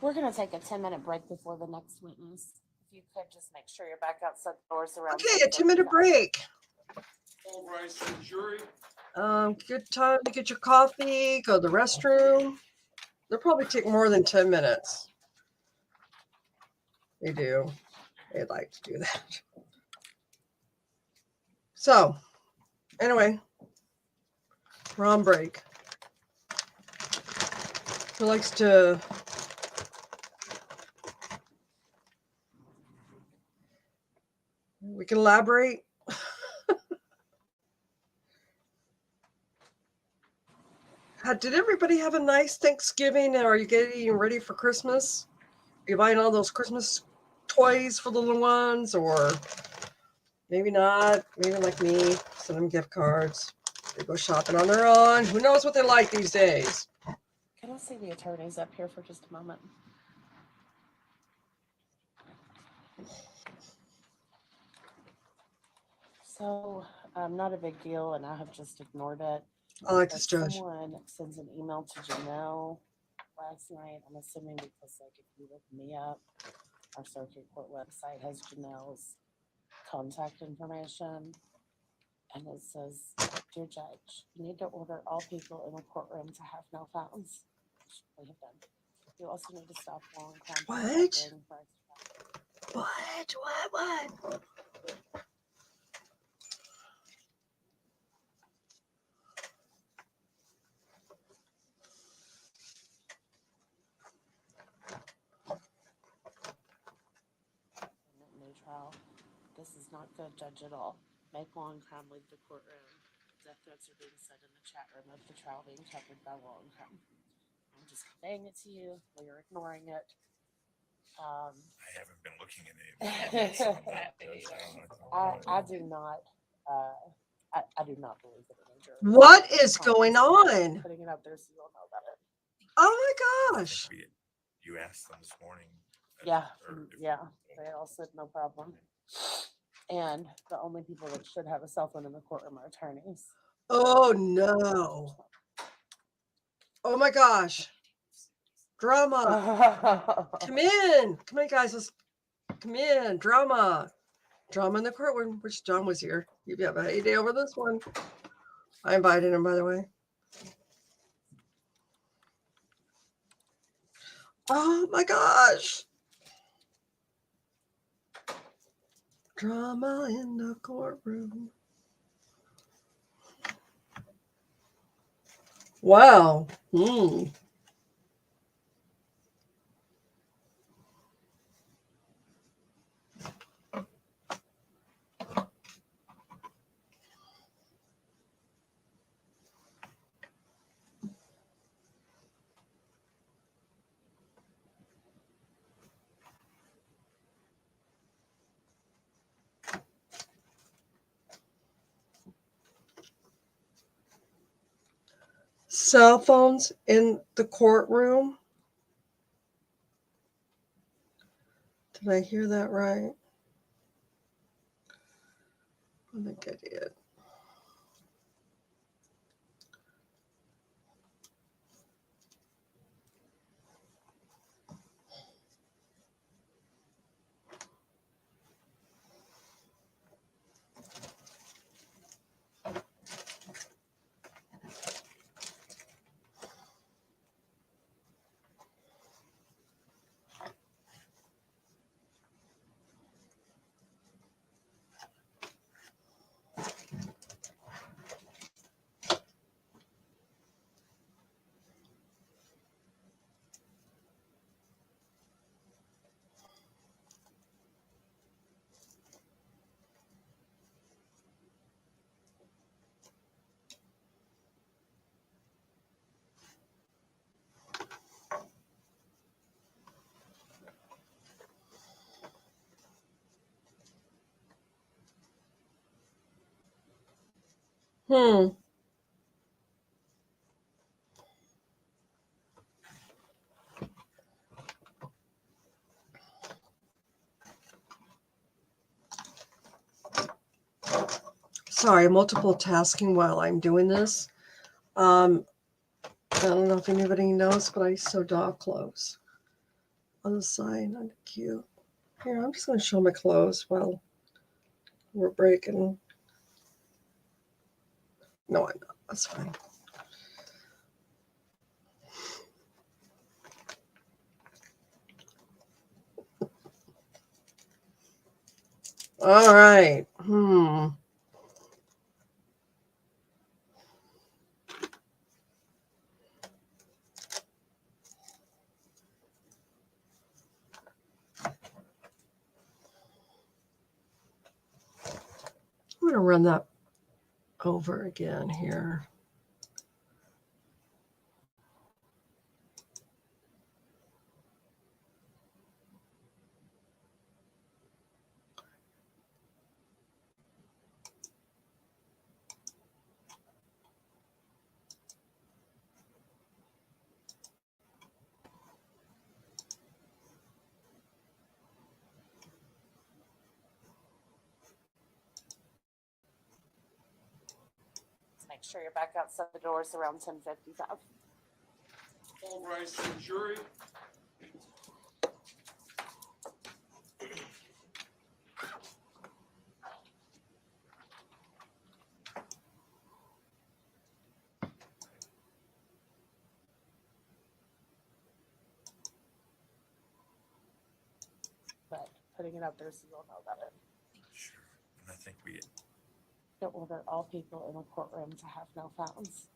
We're gonna take a 10-minute break before the next witness. If you could just make sure you're back outside the doors around. Okay, a 2-minute 10:55. break. All Brice, the jury. Good time to get your coffee, go to the restroom. They'll probably take more than 10 minutes. They do. They like to do that. So, anyway, we're on break. Who likes to? We can elaborate. Did everybody have a nice Thanksgiving? Are you getting ready for Christmas? Are you buying all those Christmas toys for the little ones? Or maybe not. Maybe like me, send them gift cards. They go shopping on their own. Who knows what they like these days? Can I see the attorneys up here for just a moment? So, not a big deal, and I have just ignored it. I like But this judge. someone sends an email to Janelle last night. I'm assuming because, like, if you look me up, our circuit court website has Janelle's contact information. And it says, "Dear Judge, you need to order all people in the courtroom to have no phones," which we have done. You also need to stop long contact. What? What? New trial. This is not good, Judge, at all. Make law and crime leave the courtroom. Death threats are being said in the chat room of the trial being covered by law and crime. I'm just conveying it to you. We are ignoring it. I haven't been looking at any. I do not. I do not believe that any jury. What is going on? Putting it up there so you'll know about it. Oh my gosh. You asked them this morning. Yeah, yeah. They all said no problem. And the only people that should have a cell phone in the courtroom are attorneys. Oh no. Oh my gosh. Drama. Come in. Come in, guys. Let's come in. Drama. Drama in the courtroom. Which John was here. You have a heyday over this one. I invited him, by the way. Oh my gosh. Drama in the courtroom. Wow. Cell phones in the courtroom. Did I hear that right? I think I did. Sorry, multiple tasking while I'm doing this. I don't know if anybody knows, but I sew dog clothes. on the side, on the queue. Here, I'm just going to show my clothes while we're breaking. No, I'm not. That's fine. All right. I'm going to run that over again here. Make sure you're back outside the doors around 10:55. All Brice to the jury. But putting it up there so you'll know about it. Sure. And I think we, To order all people in the courtroom to have no phones.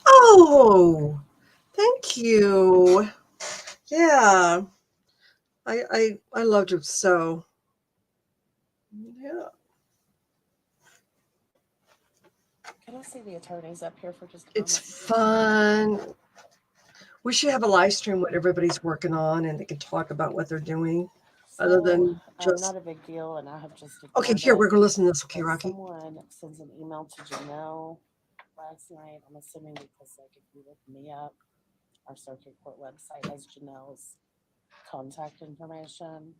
Oh, thank you. Yeah, I loved it so. Yeah, Can I see the attorneys up here for just a it's moment? fun. We should have a live stream what everybody's working on, and they can talk about what they're doing, other than just. Not a big deal, and I have just. Okay, ignored here it. we're gonna listen to this. Okay, But Rocky. someone sends an email to Janelle last night. I'm assuming because, like, if you look me up, our circuit court website has Janelle's contact information,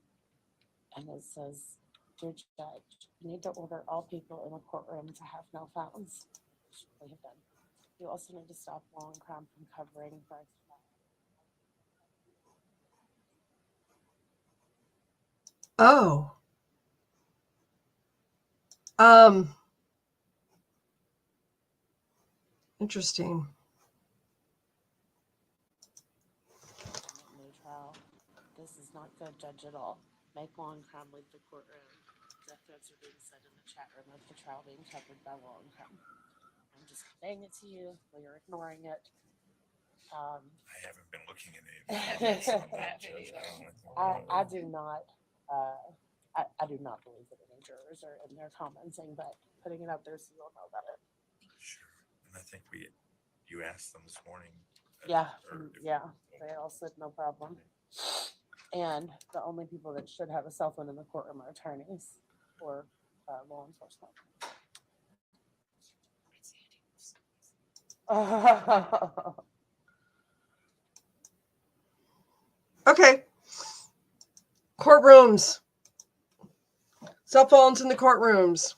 and it says, "Dear Judge, you need to order all people in the courtroom to have no phones." Which we have done. You also need to stop law and crime from covering Brice. Oh. Interesting. New trial. This is not good, Judge, at all. Make law and crime leave the courtroom. Death threats are being said in the chat room of the trial being covered by law and crime. I'm just conveying it to you while you're ignoring it. I haven't been looking at any of that, Judge. I do not. I do not believe that any jurors are in there commenting, but putting it up there so you'll know about it. Sure. And I think you asked them this morning. Yeah, they all said no problem. And the only people that should have a cell phone in the courtroom are attorneys or law enforcement. Okay. Courtrooms. Cell phones in the courtrooms.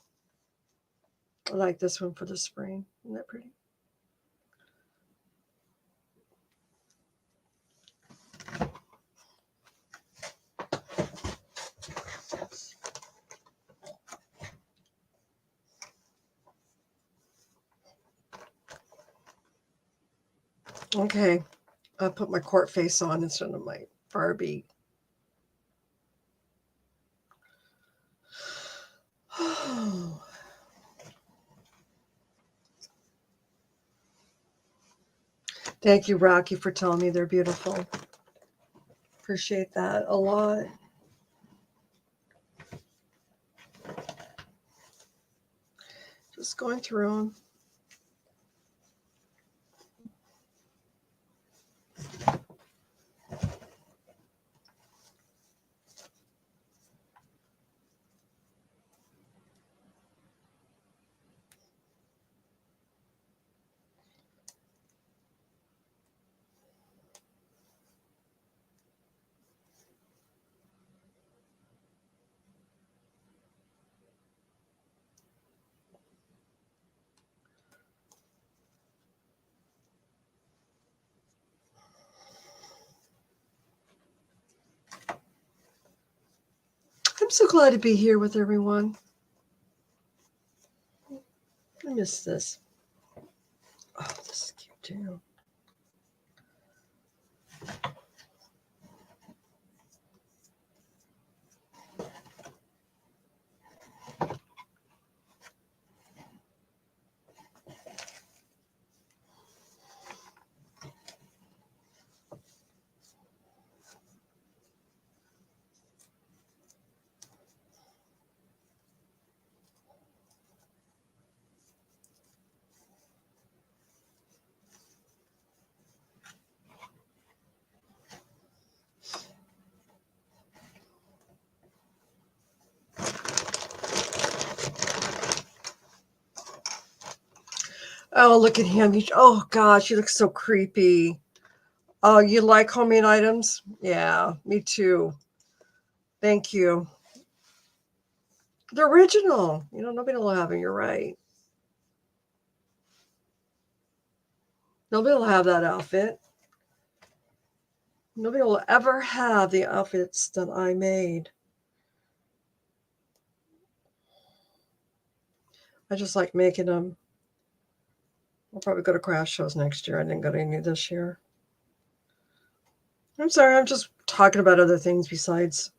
I like this one for the spring. Isn't that pretty? Okay. I'll put my court face on instead of my Barbie. Thank you, Rocky, for telling me they're beautiful. Appreciate that a lot. Just going through them. I'm so glad to be here with everyone. I miss this. Oh, this is cute too. Oh, look at him. Oh, gosh, he looks so creepy. Oh, you like homemade items? Yeah, me too. Thank you. The original. Nobody will have it. You're right. Nobody will have that outfit. Nobody will ever have the outfits that I made. I just like making them. I'll probably go to craft shows next year. I didn't go to any this year. I'm sorry. I'm just talking about other things besides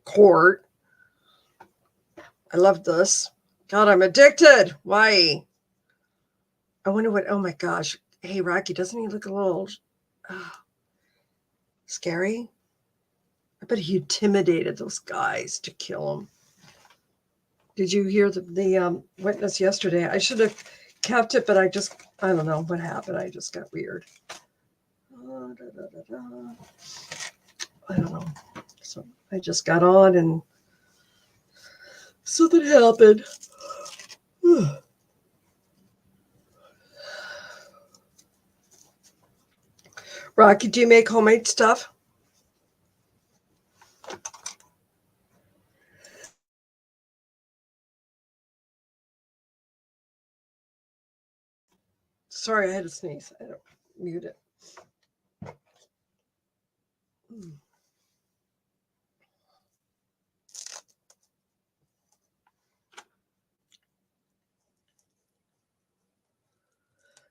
court. I love this. God, I'm addicted. Why? I wonder what. Oh my gosh. Hey, Rocky, doesn't he look a little scary? I bet he intimidated those guys to kill him. Did you hear the witness yesterday? I should have kept it, but I don't know what happened. I just got weird. I don't know. So I just got on and something happened. Rocky, do you make homemade stuff? Sorry, I had to sneeze. I don't mute it.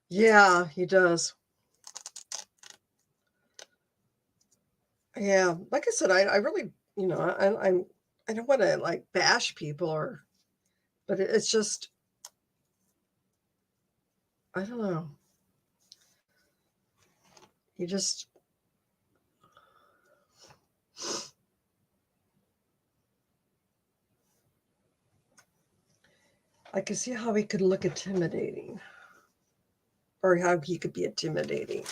Yeah, he does. Yeah, like I said, I really, I don't want to like bash people but it's just, I don't know. You just, I can see how he could look intimidating, or how he could be intimidating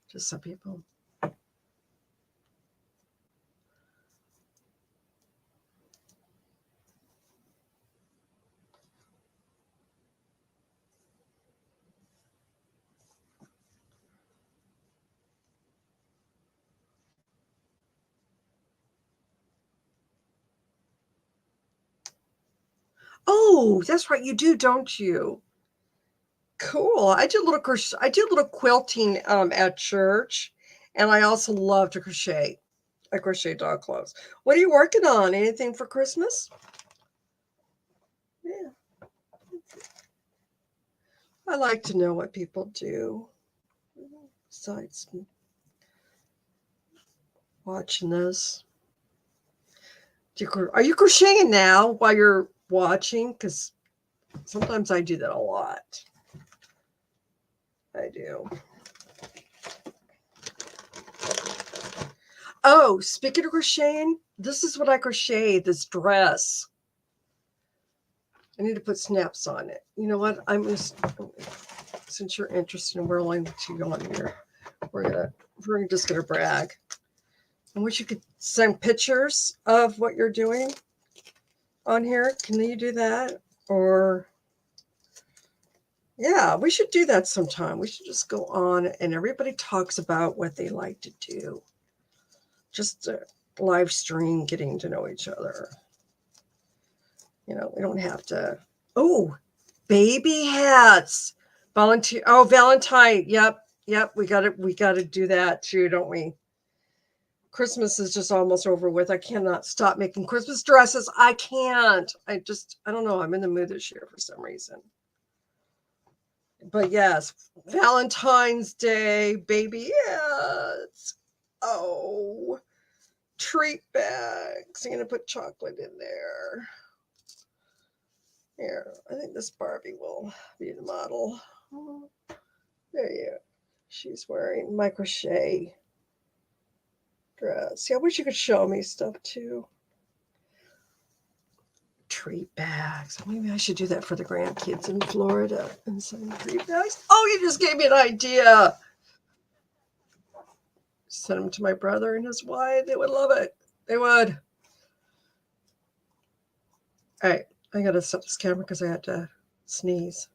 to some people. Oh, that's right. You do, don't you? Cool. I do a little quilting at church, and I also love to crochet. I crochet dog clothes. What are you working on? Anything for Christmas? Yeah. I like to know what people do besides watching this. Are you crocheting now while you're watching? Because sometimes I do that a lot. I do. Oh, speaking of crocheting, this is what I crocheted, this dress. I need to put snaps on it. You know what? Since you're interested in where I want to go on here, we're just gonna brag. I wish you could send pictures of what you're doing on here. Can you do that? Or yeah, we should do that sometime. We should just go on and everybody talks about what they like to do. Just a live stream, getting to know each other. We don't have to. Oh, baby hats. Volunteer. Oh, Valentine. Yep. We got to do that too, don't we? Christmas is just almost over with. I cannot stop making Christmas dresses. I can't. I don't know. I'm in the mood this year for some reason. But yes, Valentine's Day, baby. Yes. Oh, treat bags. I'm going to put chocolate in there. Here, I think this Barbie will be the model. There you go. She's wearing my crochet dress. Yeah, I wish you could show me stuff too. Treat bags. Maybe I should do that for the grandkids in Florida and send treat bags. Oh, you just gave me an idea. Send them to my brother and his wife. They would love it. They would. All right, I gotta stop this camera because I had to sneeze.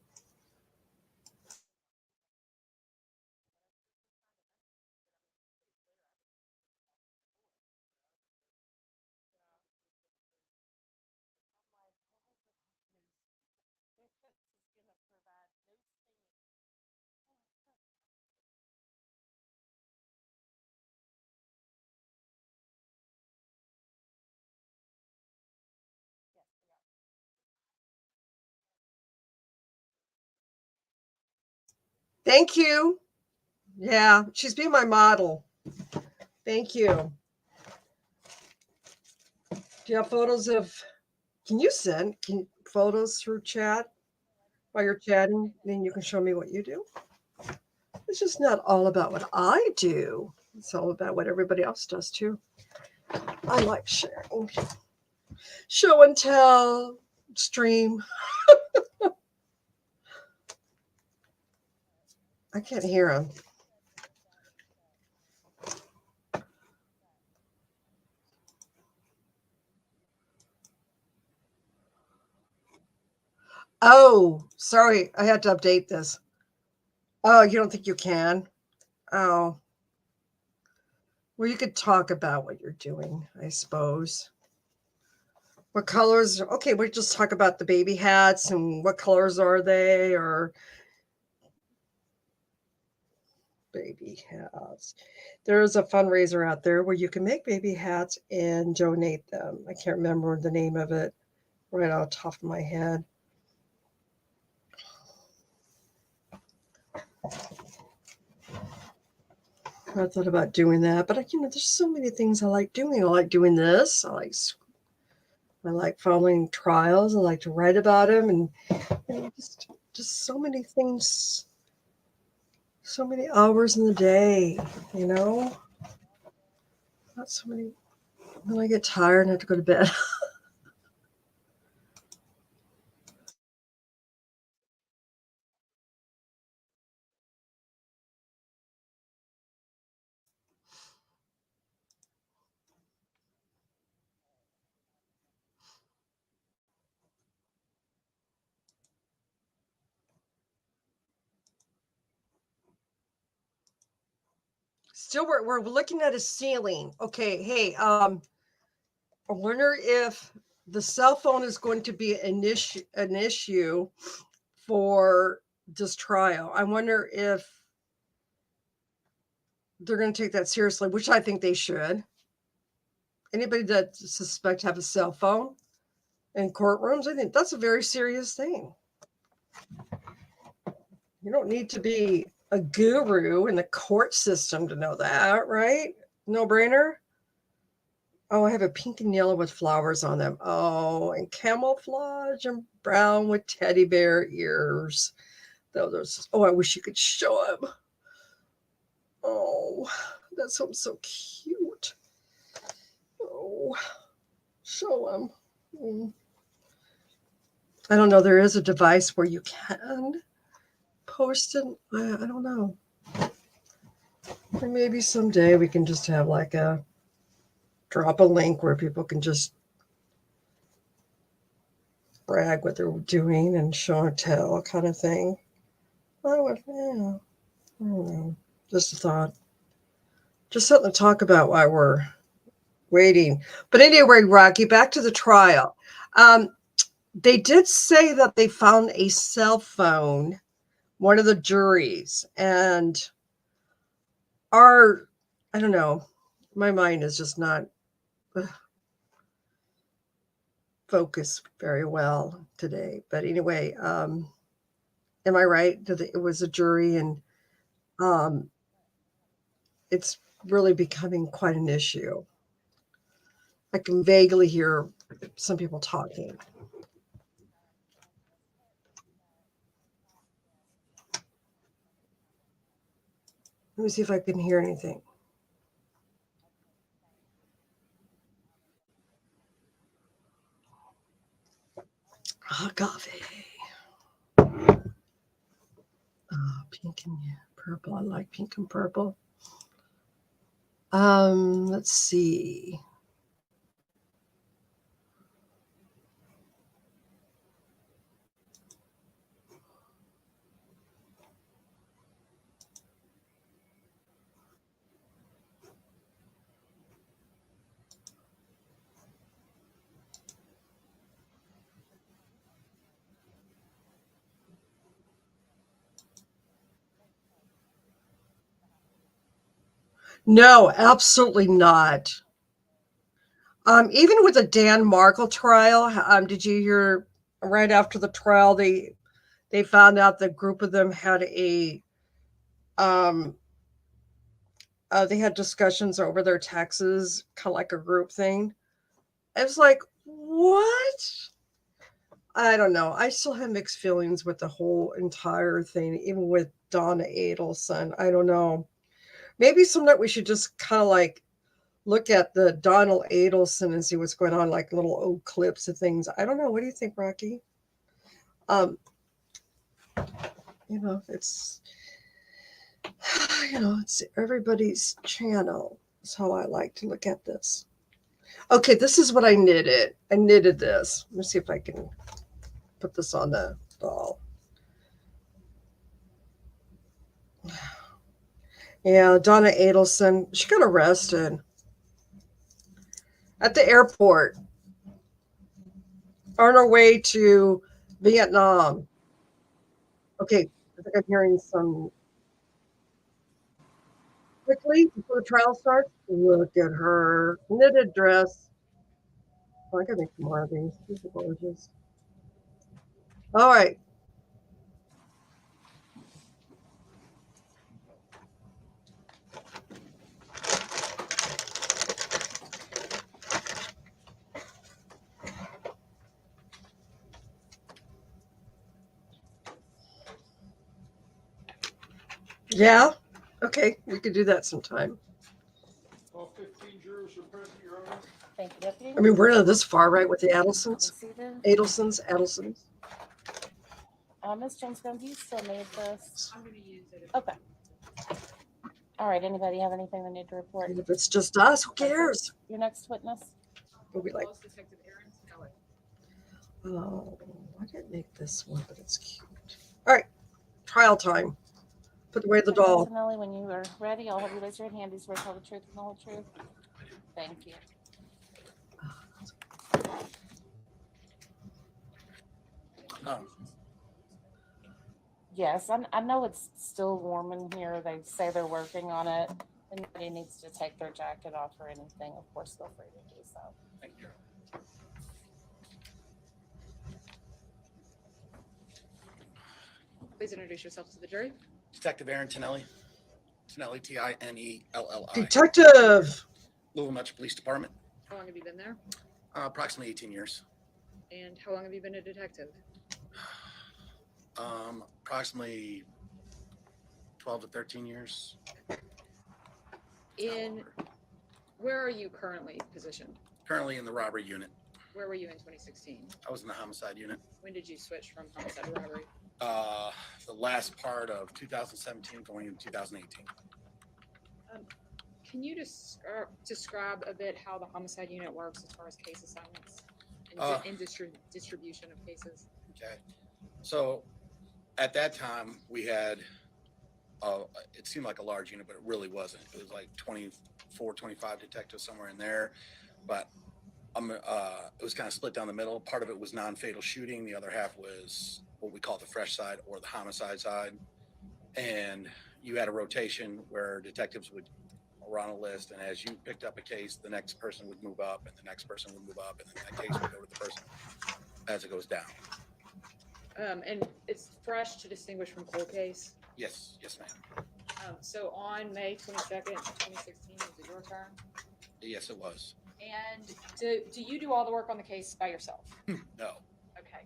Thank you. Yeah, she's being my model. Thank you. Do you have photos of, can you send photos through chat while you're chatting? Then you can show me what you do. It's just not all about what I do. It's all about what everybody else does too. I like sharing. Show and tell, stream. I can't hear him. Oh, sorry. I had to update this. Oh, you don't think you can? Oh. Well, you could talk about what you're doing, I suppose. What colors? Okay, we'll just talk about the baby hats and what colors are they, or baby hats. There's a fundraiser out there where you can make baby hats and donate them. I can't remember the name of it right off the top of my head. I thought about doing that, but there's so many things I like doing. I like doing this. I like following trials. I like to write about them, and just so many things, so many hours in the day. Not so many. When I get tired and have to go to bed. Still, we're looking at a ceiling. Okay, hey, I wonder if the cell phone is going to be an issue for this trial. I wonder if they're going to take that seriously, which I think they should. Anybody that suspect have a cell phone in courtrooms, I think that's a very serious thing. You don't need to be a guru in the court system to know that, right? No brainer. Oh, I have a pink and yellow with flowers on them. Oh, and camouflage and brown with teddy bear ears. Oh, I wish you could show them. Oh, that's so cute. Oh, show them. I don't know. There is a device where you can post it. I don't know. Or maybe someday we can just have drop a link where people can just brag what they're doing and show and tell kind of thing. I don't know. Just a thought. Just something to talk about while we're waiting. But anyway, Rocky, back to the trial. They did say that they found a cell phone, one of the juries, and I don't know. My mind is just not focused very well today. But anyway, am I right that it was a jury and um, it's really becoming quite an issue? I can vaguely hear some people talking. Let me see if I can hear anything. Agave. Pink and purple. I like pink and purple. Let's see. No, absolutely not. Even with the Dan Markle trial, did you hear right after the trial they found out the group of them had um they had discussions over their taxes, kind of like a group thing. I was like, what? I don't know. I still have mixed feelings with the whole entire thing, even with Donna Adelson. I don't know. Maybe sometime we should just kind of like look at the Donald Adelson and see what's going on, like little old clips of things. I don't know. What do you think, Rocky? Um, it's it's everybody's channel. That's how I like to look at this. Okay, this is what I knitted. I knitted this. Let me see if I can put this on the doll. Yeah, Donna Adelson. She got arrested at the airport on her way to Vietnam. Okay, I think I'm hearing some. Quickly, before the trial starts, look at her knitted dress. Oh, I gotta make more of these. These are gorgeous. All right. Yeah. Okay, we could do that sometime. All 15 jurors are present, Your Honor. Thank you, Deputy. I mean, we're not this far, right, with the Adelsons? See the, Adelsons. Ms. Jones-Gunn, do you still need this? I'm gonna use it. Okay. All right, anybody have anything they need to report? And if it's just us, who cares? Your next witness? We'll be like, Police Detective Aaron Skelly. oh, I didn't make this one, but it's cute. All right, trial time. Put away the doll. Antonelli, when you are ready, I'll have you raise your hand. Do you swear to tell the truth and the whole truth? Thank you. Yes, I know it's still warm in here. They say they're working on it. Anybody needs to take their jacket off or anything, of course, feel free to do so. Thank you. Please introduce yourself to the jury. Detective Aaron Tinelli. Tinelli, Tinelli. Detective. Louisville Metro Police Department. How long have you been there? Approximately 18 years. And how long have you been a detective? Approximately 12 to 13 years. Where are you currently positioned? Currently in the robbery unit. Where were you in 2016? I was in the homicide unit. When did you switch from homicide to robbery? The last part of 2017 going into 2018. Can you describe a bit how the homicide unit works as far as case assignments and distribution of cases? Okay. So at that time we had, it seemed like a large unit, but it really wasn't. It was like 24, 25 detectives somewhere in there. But it was kind of split down the middle. Part of it was non-fatal shooting. The other half was what we call the fresh side or the homicide side. And you had a rotation where detectives would, were on a list, and as you picked up a case, the next person would move up, and the next person would move up, and then that case would go to the person as it goes down. And it's fresh to distinguish from cold case. Yes, yes, ma'am. So on May 22nd, 2016, was it your turn? Yes, it was. And do you do all the work on the case by yourself? No. Okay.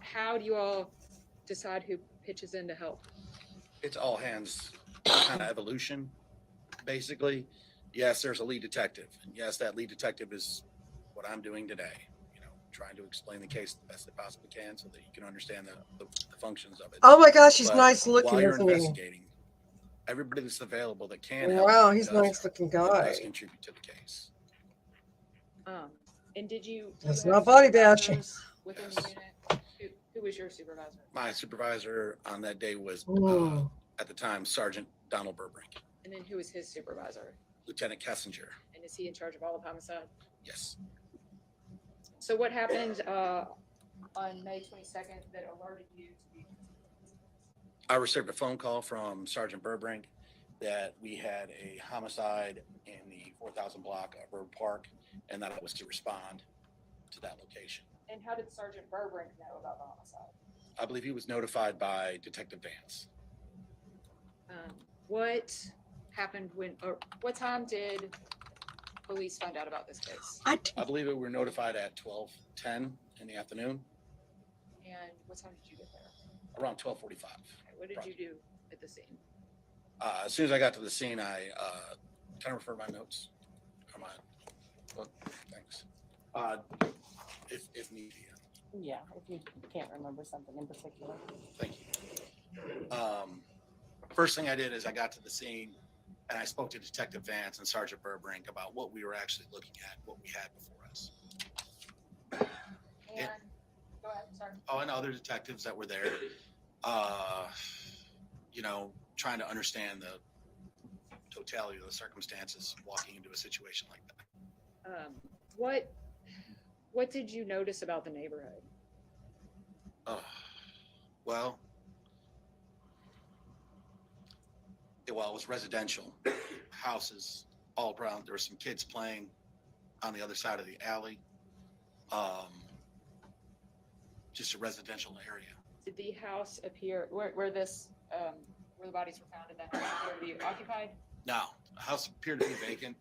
How do you all decide who pitches in to help? It's all hands kind of evolution, basically. Yes, there's a lead detective. And yes, that lead detective is what I'm doing today. You know, trying to explain the case the best they possibly can so that you can understand the functions of it. Oh my gosh, he's But nice looking, while you're isn't he? investigating, everybody that's available that can help. Wow, he's a does nice help looking and guy. does contribute to the case. And did you? That's have not body bashing. supervisors within the unit? Who was your supervisor? My supervisor on that day was, Ooh. at the time, Sergeant Donald Burbrink, And then who was his supervisor? Lieutenant Kessinger. And is he in charge of all of homicide? Yes. So what happened on May 22nd that alerted you to be? I received a phone call from Sergeant Burbrink that we had a homicide in the 4,000 block of Road Park, and that I was to respond to that location. And how did Sergeant Burbrink know about the homicide? I believe he was notified by Detective Vance. What happened when, or what time did police find out about this case? I believe we were notified at 12:10 in the afternoon, And what time did you get there? around 12:45. Okay, what did you do at the scene? As soon as I got to the scene, I can I refer my notes? Or my, oh, thanks. If need be. Yeah, if you can't remember something in particular. Thank you. First thing I did is I got to the scene and I spoke to Detective Vance and Sergeant Burbrink about what we were actually looking at, what we had before us. And, go ahead, sorry. Oh, and other detectives that were there, you know, trying to understand the totality of the circumstances walking into a situation like that. What did you notice about the neighborhood? Well, it was residential houses all around. There were some kids playing on the other side of the alley. Just a residential area. Did the house appear, where this, where the bodies were found in that house, appear to be occupied? No, the house appeared to be vacant.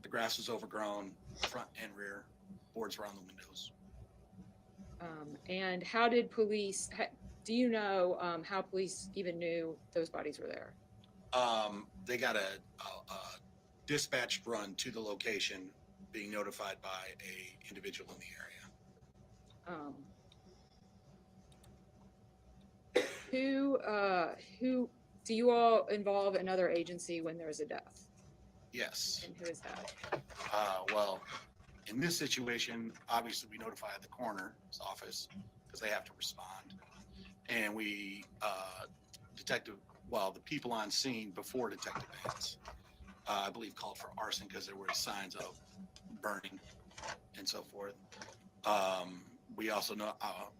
The grass was overgrown, front and rear, boards were on the windows. And how did police, do you know how police even knew those bodies were there? They got a dispatched run to the location, being notified by a individual in the area. Who do you all involve another agency when there's a death? Yes. And who is that? Well, in this situation, obviously we notify the coroner's office because they have to respond. And we, the people on scene before Detective Vance, I believe called for arson because there were signs of burning and so forth. We also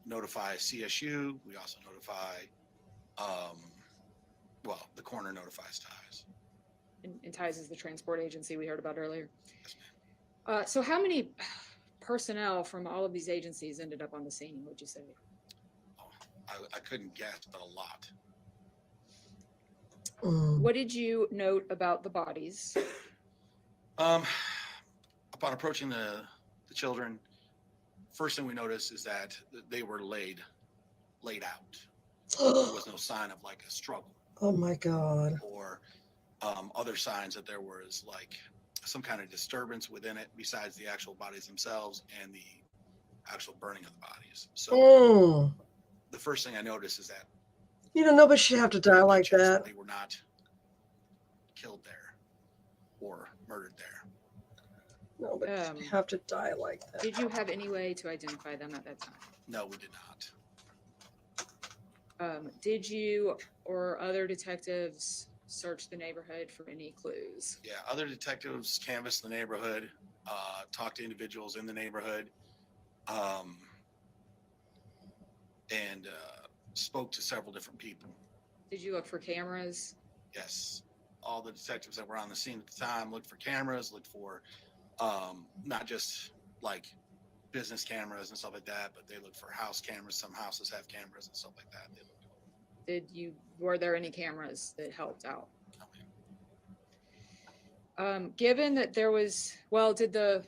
notify CSU. We also notify, the coroner notifies TIES. And TIES is the transport agency we heard about earlier. So how many personnel from all of these agencies ended up on the scene, would you say? I couldn't guess, but a lot. What did you note about the bodies? Upon approaching the children, first thing we noticed is that they were laid out. There was no sign of like a struggle. Oh my God. Or other signs that there was like some kind of disturbance within it besides the actual bodies themselves and the actual burning of the bodies. So the first thing I noticed is that nobody should have to die like that. They were not killed there or murdered there. Nobody should have to die like that. Did you have any way to identify them at that time? No, we did not. Did you or other detectives search the neighborhood for any clues? Yeah, other detectives canvassed the neighborhood, talked to individuals in the neighborhood, and spoke to several different people. Did you look for cameras? Yes. all the detectives that were on the scene at the time looked for cameras, looked for not just like business cameras and stuff like that, but they looked for house cameras. Some houses have cameras and stuff like that. Were there any cameras that helped out? Given that there was, well, did the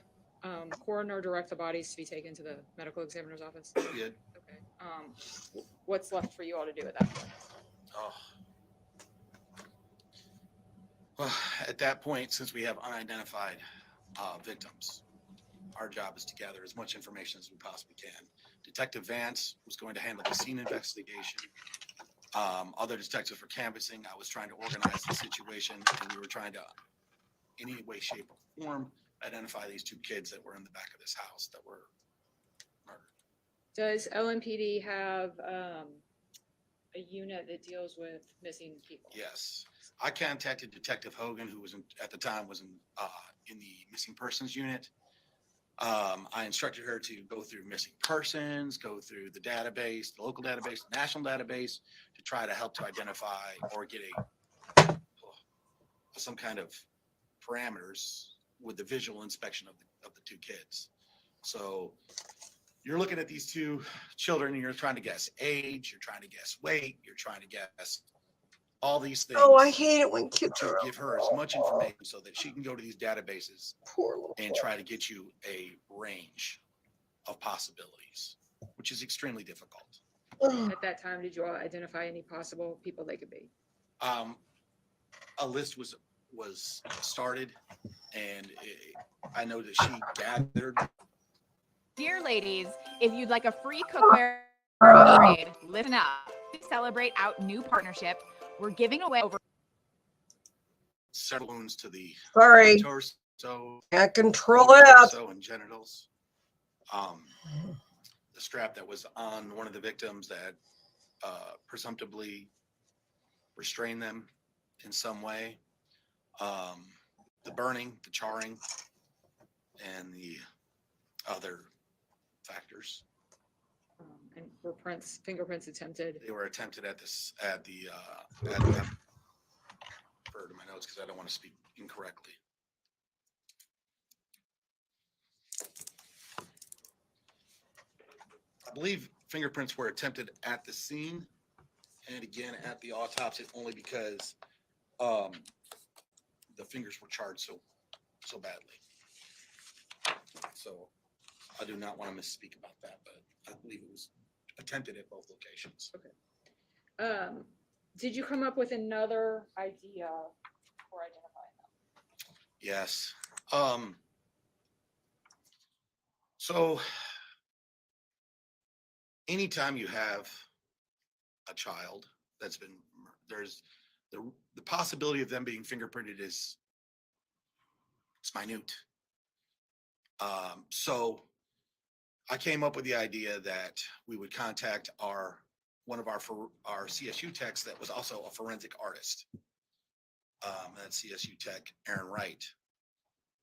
coroner direct the bodies to be taken to the medical examiner's office? Good. Okay. What's left for you all to do at that point? Oh. Well, at that point, since we have unidentified victims, our job is to gather as much information as we possibly can. Detective Vance was going to handle the scene investigation. Other detectives were canvassing. I was trying to organize the situation, and we were trying to, in any way, shape, or form, identify these two kids that were in the back of this house that were murdered. Does LMPD have a unit that deals with missing people? Yes. I contacted Detective Hogan, who was at the time was in the missing persons unit. I instructed her to go through missing persons, go through the database, the local database, the national database, to try to help to identify or get some kind of parameters with the visual inspection of the two kids. So you're looking at these two children and you're trying to guess age, you're trying to guess weight, you're trying to guess all these things. Oh, I hate it when kids to are give her as much information so that she can go to these databases poor little and try to get you a range of possibilities, which is extremely difficult. At that time, did you all identify any possible people they could be? A list was started, and I know that she gathered. Dear ladies, if you'd like a free cookware upgrade, listen up. To celebrate our new partnership, we're giving away over Several wounds to the Sorry. torso, Can't control it. torso and genitals. The strap that was on one of the victims that presumptively restrained them in some way. The burning, the charring, and the other factors. And were fingerprints attempted? They were attempted at the refer to my notes because I don't want to speak incorrectly. I believe fingerprints were attempted at the scene and again at the autopsy only because the fingers were charred so badly. So I do not want to misspeak about that, but I believe it was attempted at both locations. Okay. Did you come up with another idea for identifying them? Yes. So anytime you have a child that's been, there's the possibility of them being fingerprinted is it's minute. So I came up with the idea that we would contact one of our CSU techs that was also a forensic artist. That's CSU tech Aaron Wright.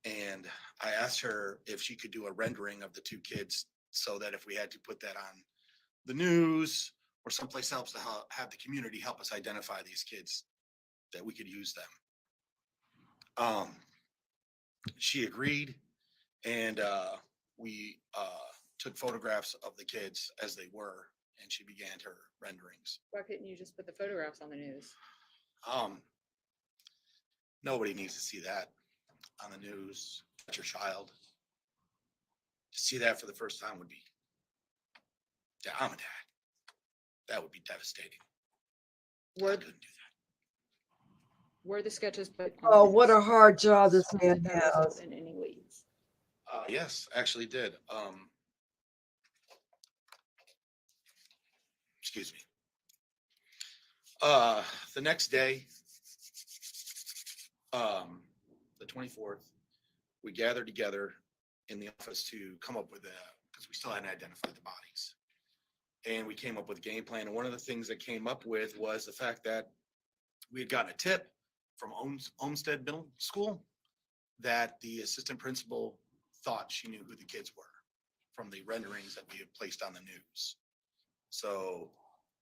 And I asked her if she could do a rendering of the two kids so that if we had to put that on the news or someplace else to have the community help us identify these kids, that we could use them. She agreed, and we took photographs of the kids as they were, and she began her renderings. Why couldn't you just put the photographs on the news? Nobody needs to see that on the news. That's your child. To see that for the first time would be, yeah, I'm a dad. That would be devastating. I couldn't do that. Were the sketches put? Oh, what a hard job this man has. In any leads? Yes, actually did. Excuse me. The next day, the 24th, we gathered together in the office to come up with because we still hadn't identified the bodies. And we came up with a game plan. And one of the things that came up with was the fact that we had gotten a tip from Olmsted Middle School that the assistant principal thought she knew who the kids were from the renderings that we had placed on the news. So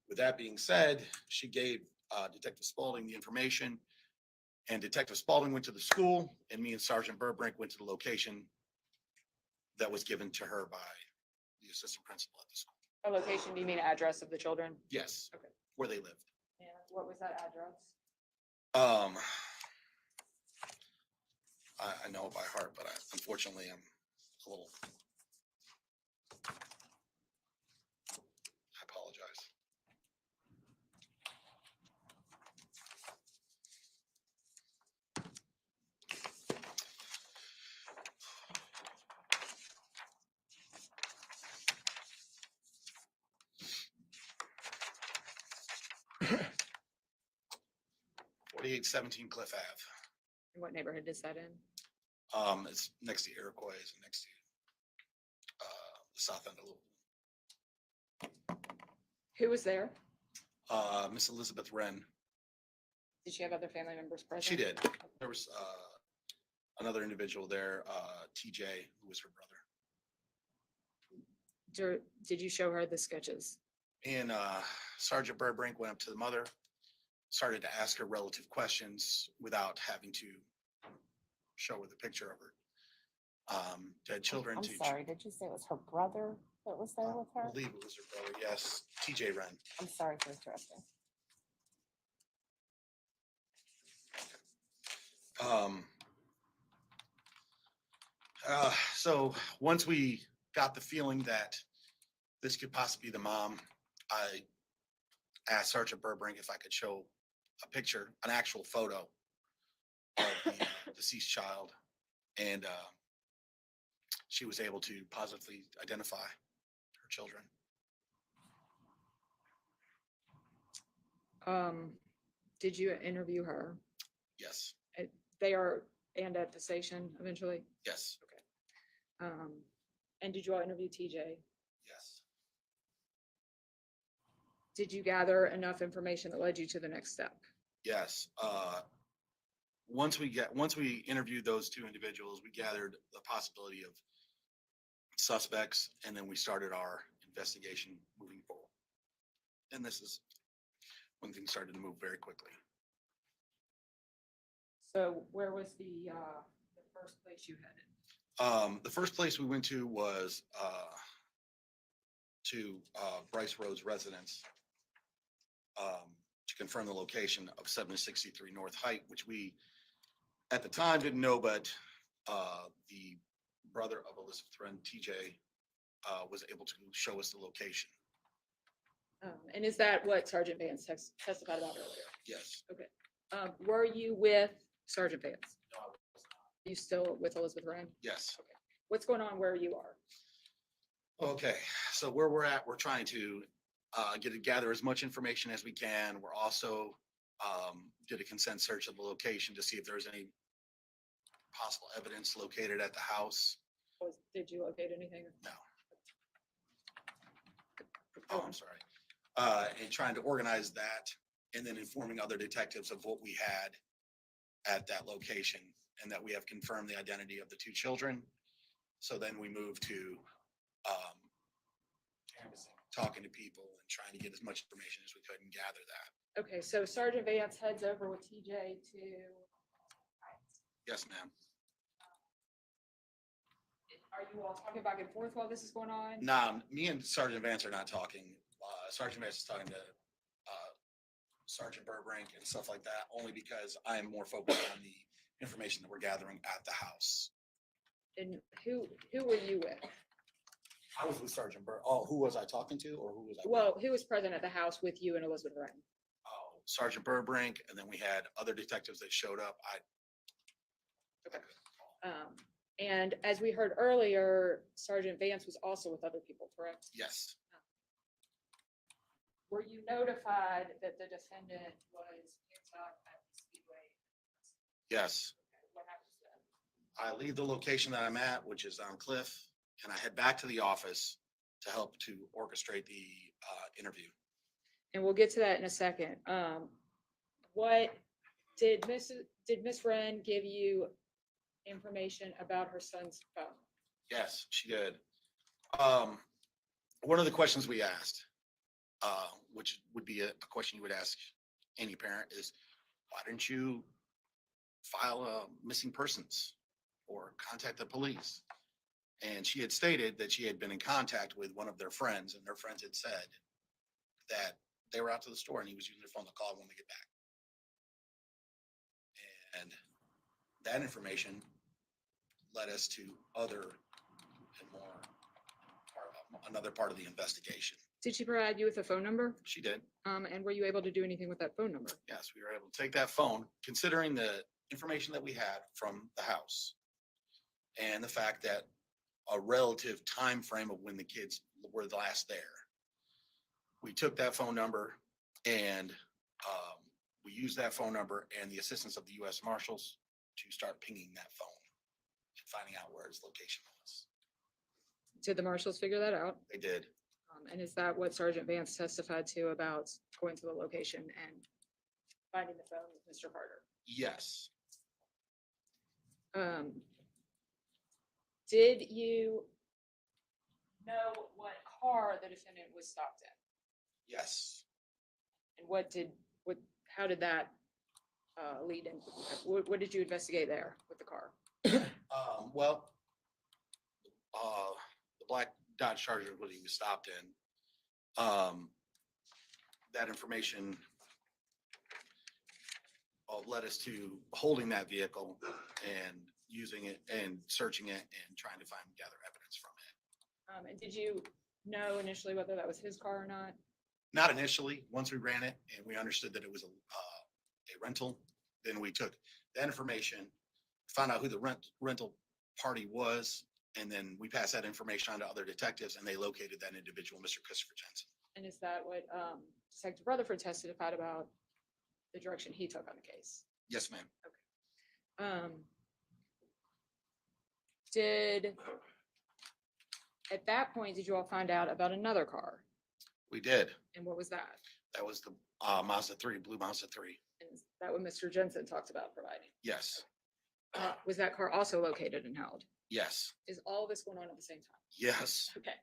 with that being said, she gave Detective Spaulding the information, And Detective Spalding went to the school, and me and Sergeant Burbrink went to the location that was given to her by the assistant principal at the school. A location, do you mean address of the children? Yes. Okay. Where they lived. And what was that address? I know it by heart, but unfortunately I'm a little. I apologize. (4817) Cliff Ave. And what neighborhood is that in? It's next to Iroquois and next to the south end of Louisville. Who was there? Miss Elizabeth Wren. Did she have other family members present? She did. There was another individual there, TJ, who was her brother. Did you show her the sketches? And Sergeant Burbrink went up to the mother, started to ask her relative questions without having to show her the picture of her dead children. I'm sorry, did you say it was her brother that was there with I her? believe it was her brother, yes, TJ Wren. I'm sorry for interrupting. So once we got the feeling that this could possibly be the mom, I asked Sergeant Burbrink if I could show a picture, an actual photo of the deceased child, and she was able to positively identify her children. Did you interview her? Yes, They are, and at the station eventually? yes, And did you all interview TJ? yes. Did you gather enough information that led you to the next step? Yes. Once we interviewed those two individuals, we gathered the possibility of suspects, and then we started our investigation moving forward. And this is when things started to move very quickly. So where was the first place you headed? The first place we went to was to Brice Rhodes' residence to confirm the location of 763 North Height, which we at the time didn't know, but the brother of Elizabeth Wren, TJ, was able to show us the location. And is that what Sergeant Vance testified about earlier? Yes. Okay. Were you with Sergeant Vance? You still with Elizabeth Wren? Yes. What's going on where you are? Okay, so where we're at, we're trying to gather as much information as we can. We're also did a consent search of the location to see if there's any possible evidence located at the house. Did you locate anything? No. Oh, I'm sorry. And trying to organize that, and then informing other detectives of what we had at that location, and that we have confirmed the identity of the two children. So then we move to canvassing, talking to people, and trying to get as much information as we could and gather that. Okay, so Sergeant Vance heads over with TJ to. Yes, ma'am. Are you all talking back and forth while this is going on? Nah, me and Sergeant Vance are not talking. Sergeant Vance is talking to Sergeant Burbrink and stuff like that, only because I am more focused on the information that we're gathering at the house. And who were you with? I was with Sergeant Burr. Oh, who was I talking to, or who was I? with? Well, who was present at the house with you and Elizabeth Wren? Oh, Sergeant Burbrink, and then we had other detectives that showed up. And as we heard earlier, Sergeant Vance was also with other people, correct? Yes, Were you notified that the defendant was picked up at the Speedway? yes. What happens then? I leave the location that I'm at, which is on Cliff, and I head back to the office to help to orchestrate the interview. And we'll get to that in a second. What did Miss Wren give you information about her son's phone? Yes, she did. One of the questions we asked, which would be a question you would ask any parent, is why didn't you file a missing persons or contact the police. And she had stated that she had been in contact with one of their friends, and their friends had said that they were out to the store and he was using their phone to call when they get back. And that information led us to other and more, another part of the investigation. Did she provide you with a phone number? She did. And were you able to do anything with that phone number? Yes, we were able to take that phone, considering the information that we had from the house and the fact that a relative time frame of when the kids were last there. We took that phone number and we used that phone number and the assistance of the U.S. Marshals to start pinging that phone and finding out where its location was. Did the marshals figure that out? They did. And is that what Sergeant Vance testified to about going to the location and finding the phone with Mr. Carter? Yes. Did you know what car the defendant was stopped in? Yes. And how did that lead in? What did you investigate there with the car? Well, the black Dodge Charger was what he was stopped in. That information led us to holding that vehicle and using it and searching it and trying to gather evidence from it. And did you know initially whether that was his car or not? Not initially. Once we ran it and we understood that it was a rental, then we took that information, found out who the rental party was, and then we passed that information on to other detectives, and they located that individual, Mr. Christopher Jensen. And is that what Detective Rutherford testified about the direction he took on the case? Yes, ma'am. At that point, did you all find out about another car? We did. And what was that? That was the Mazda 3, blue Mazda 3. And is that what Mr. Jensen talked about providing? Yes. Was that car also located and held? Yes. Is all this going on at the same time? Yes. Okay.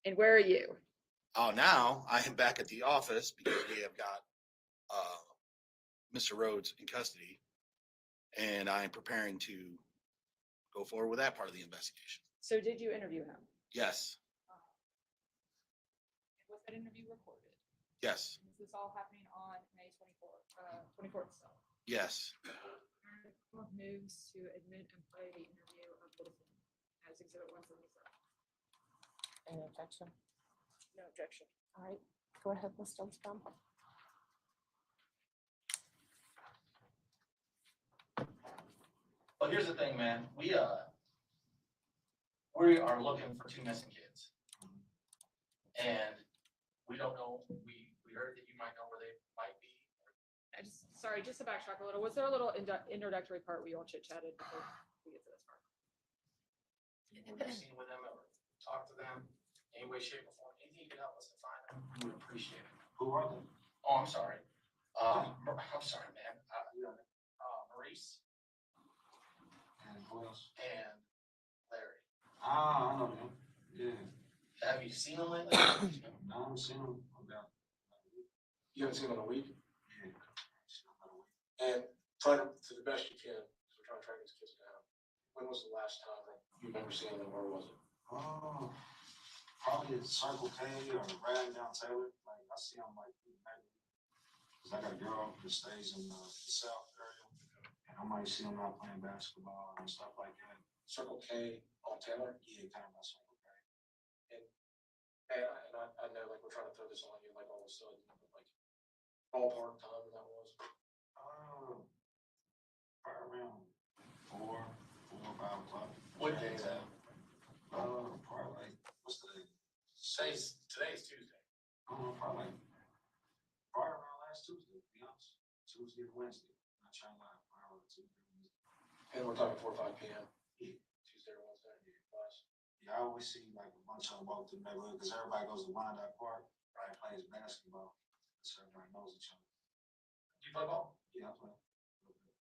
And where are you? Now I am back at the office because we have got Mr. Rhodes in custody, and I am preparing to go forward with that part of the investigation. So did you interview him? Yes. Was that interview recorded? Yes. Is this all happening on May 24th? So. Yes. Moves to admit and play the interview of the defendant as Exhibit 177. Any objection? No objection. All right, go ahead, Ms. Johnson. Well, here's the thing, man. We are looking for 2 missing kids. And we don't know, we heard that you might know where they might be. Sorry, just to backtrack a little, was there a little introductory part where you all chit-chatted before we get to this part? Have you seen with them or talked to them, any way, shape, or form? Anything you could help us to find them, we would appreciate it. Who are they? Oh, I'm sorry. I'm sorry, man. Maurice And who else? and Larry. I know them. Yeah. Have you seen them lately? No, I haven't seen them about. You haven't seen them in a week? Yeah. And try to the best you can, because we're trying to track these kids down. When was the last time that you remember seeing them, where was it? Probably at Circle K or Rad down Taylor. Like I see them like because I got a girl that stays in the South area, and I might see them out playing basketball and stuff like that. Circle K on Taylor? Yeah, kind of by Circle K. And I know, like, we're trying to throw this on you, like, all of a sudden, like, ballpark time when that was. Probably around 4 or 5 o'clock. What day is that? Probably like, what's the day? Today's Tuesday. Probably around last Tuesday, to be honest. Tuesday to Wednesday. Not trying to lie. Probably Tuesday, Wednesday. And we're talking 4 or 5 p.m. Yeah. Tuesday or Wednesday. Nice. Yeah, I always see like a bunch of them walk through the neighborhood because everybody goes to Wyandotte Park, right? Plays basketball. So everybody knows each other. Do you play ball? Yeah, I play.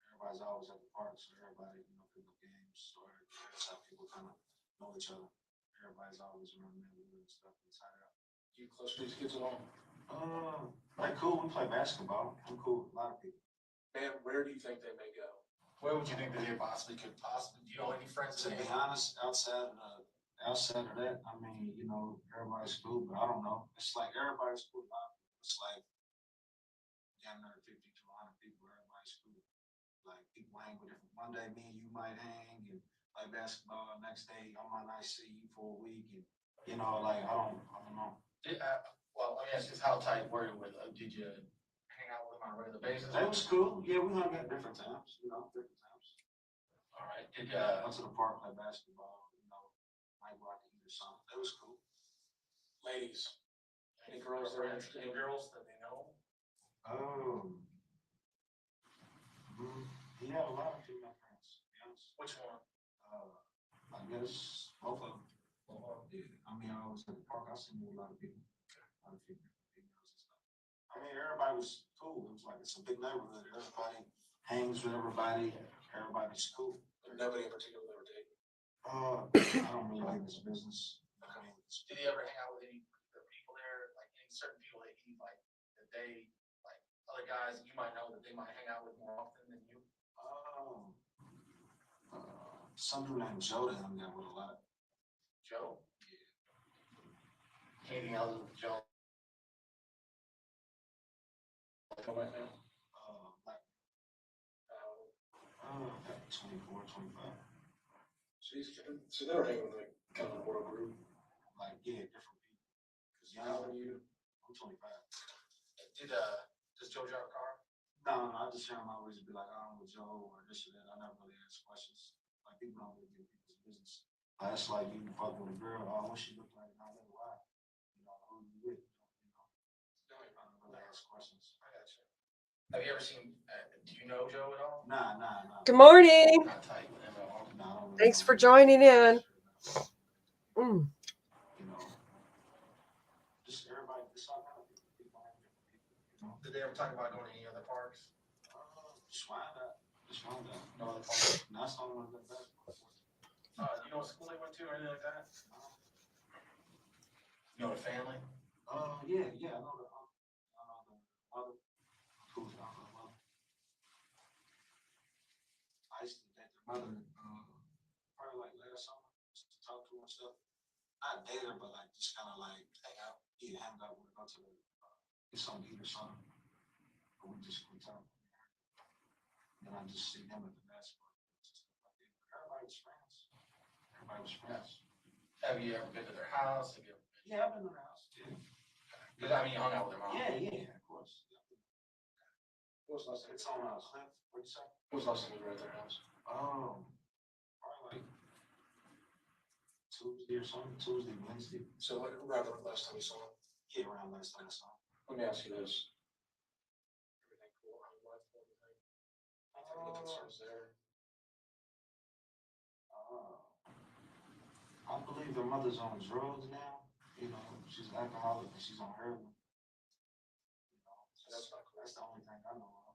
Everybody's always at the park, so everybody, people games, or that's how people kind of know each other. Everybody's always around the neighborhood and stuff. It's high out. You close to these kids at all? Like cool. We play basketball. I'm cool with a lot of people. Man, where do you think they may go? Where would you think that they possibly could do you know any friends To that be they? honest, outside of that, I mean, you know, everybody's cool, but I don't know. It's like everybody's cool. It's like damn near 50 to 100 people. Everybody's cool. Like people hang with different. One day, me and you might hang and play basketball. Next day, I might not see you for a week, and you know, like I don't know. Well, let me ask you this: how tight were you with? Did you hang out with them on a regular basis? That was cool. Yeah, we hung out different times. You know, different times. All right. Went to the park, play basketball. You know, might go out to eat or something. It was cool. Ladies, any girls that are interested? Any girls that they know? He had a lot of female friends. To be honest. Which one? I guess both of them. Yeah. I mean, I was at the park. I seen a lot of people, a lot of females and stuff. I mean, everybody was cool. It was like it's a big neighborhood. Everybody hangs with everybody. Everybody's cool. Nobody in particular they were dating. I don't really like this business. I mean, Did he ever hang out with any particular people there? Like any certain people that he like that they like other guys that you might know that they might hang out with more often than you? some dude named Joe that hung out with a lot. Joe? Yeah. Anything else with Joe? Like, 24, 25. So they were hanging with like kind of a world group. Like, yeah, different people. Cause How old are you? I'm 25. Does Joe drive a car? No, I just hear him always be like, I'm with Joe or this or that. I never really ask questions. Like, people don't really get people's business. That's like you fuck with a girl. Oh, what she look like? Not that why. You know, who you with? You know, I don't really ask questions. I got you. Have you ever seen? Do you know Joe at all? Nah. Good morning. Not tight with him at all. No, I don't really Thanks know for him. joining in. You know, just everybody, just all kind of people. You know, Did they ever talk about going to any other parks? just wind up. No other parks. And that's the only one that does. You know what school they went to or anything like that? You know the family? Yeah, I know the mother. Who's the mother? I used to date the mother, probably like last summer, just to talk to her and stuff. Not date her, but like just kind of like hang out. Yeah, hang out with her, go to the get something to eat or something. But we talk. Then I just see them at the basketball. Everybody was friends. Everybody was friends. Have you ever been to their house? Have you ever been? Yeah, I've been to their house. Yeah. Because I mean, you hung out with their mom. Yeah, of course. What was the last time? It's on Cliff. What'd you say? What was the last time you were at their house? Probably like Tuesday or something. Tuesday, Wednesday. So around the last time you saw him. Yeah, around last time I saw him. Let me ask you this. Everything cool around life, everything? Any concerns there? I believe their mother's on drugs now. You know, she's an alcoholic and she's on heroin. You know, so that's not cool. That's the only thing I know of.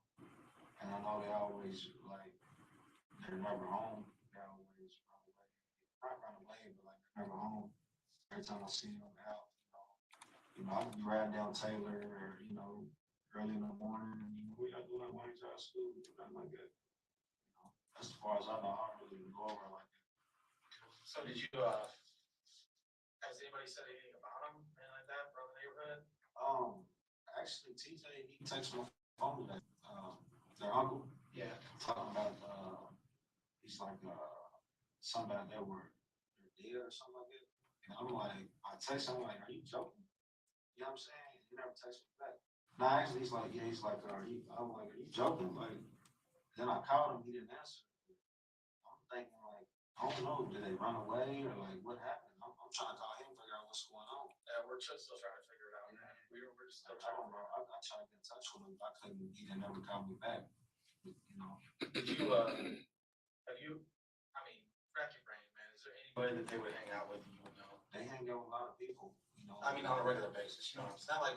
And I know they always like they're never home. They always run away. Not run away, but like they're never home. Every time I see them out, I could be riding down Taylor or early in the morning and we got to do like one drive school, nothing like that. That's as far as I know. I don't really go over like that. So did you, has anybody said anything about him, anything like that from the neighborhood? Actually, TJ, he texts my phone today. Their uncle. Yeah. Talking about, he's like, somebody that they're dead or something like that. And I'm like, I text him, like, are you joking? You know what I'm saying? He never texted me back. No, actually, he's like, I'm like, are you joking? Like, then I called him, he didn't answer. I'm thinking, like, I don't know, did they run away or like what happened? I'm trying to call him, figure out what's going on. Yeah, we're still trying to figure it out. We're still I trying. don't know. I tried to get in touch with him. I couldn't. He didn't ever call me back. Did you, have you, I mean, rack your brain, man. Is there anybody that they would hang out with that you would know? They hang out with a lot of people. I mean, on a regular basis. You know, it's not like,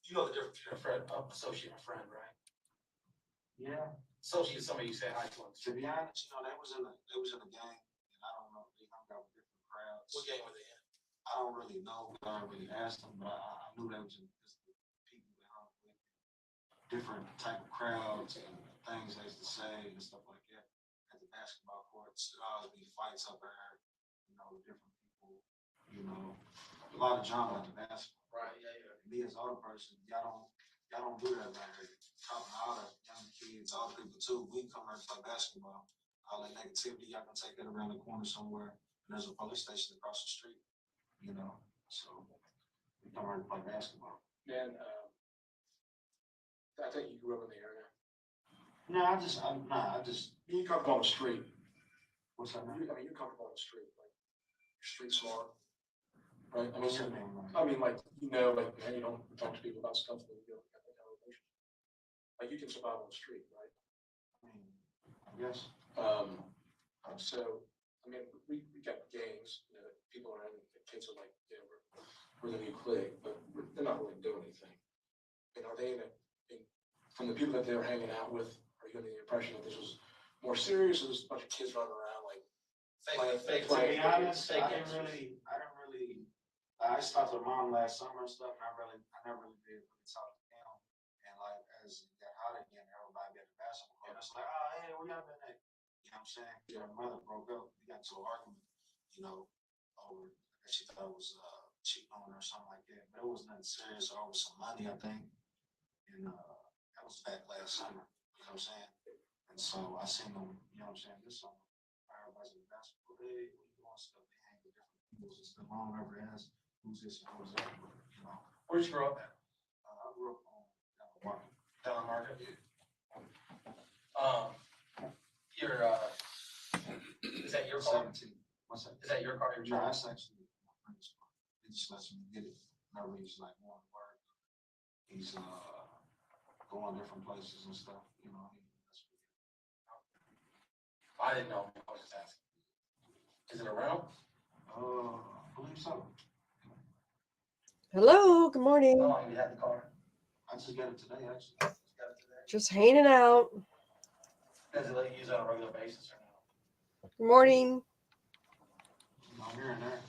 you know the difference between a friend, associate and a friend, right? Yeah. Associate is somebody you say hi to. To be honest, they was in a gang, and I don't know. They hung out with different crowds. What gang were they in? I don't really know. I don't really ask them, but I knew they was in people that hung with different type of crowds and things they used to say and stuff like that. basketball courts. There always be fights up there, different people, a lot of drama at the basketball. Right, yeah. Me as an older person, y'all don't do that back here. Talking to all the young kids, all the people too. We come here to play basketball. All that negativity, y'all can take that around the corner somewhere. And there's a police station across the street, So we come here to play basketball. Man, I think you grew up in the area. No, I just. You comfortable on the street. What's that? You're comfortable on the street, like, you're street smart. Right? What's your name? and you don't talk to people about stuff that you don't have that elevation. Like, you can survive on the street, right? Yes. We got games, people are in, kids are like, we're the new clique, but they're not really doing anything. And are they from the people that they were hanging out with, are you getting the impression that this was more serious, or there's a bunch of kids running around like To be honest, I didn't really. I stopped with mom last summer and stuff, and I never really did talk to them. And like as it got hot again, everybody got the basketball court. It's like, oh hey, where y'all been at? You know what I'm saying? Yeah, my mother broke up. We got into an argument, over that she thought I was cheating on her or something like that. But it was nothing serious, or over some money, I think. And that was back last summer. You know what I'm saying? And so I seen them. You know what I'm saying? This summer, everybody's in the basketball. Hey, what you doing? Stuff. They hang with different people and stuff. I don't ever ask who's this and who's that. Where'd you grow up at? I grew up on Market. Down in Market? Yeah. Is that your car? 17. What's that? Is that your car? No, that's actually my friend's car. He just lets me get it. Whenever he's like going to work, he's going different places and stuff. He lets me get it. I didn't know. I was just asking. Is it a rental? I believe so. Hello, good morning. How long have you had the car? I just got it today, actually. Just got it today. Just hanging out. Does it let you use it on a regular basis or no? Good morning. Here and there.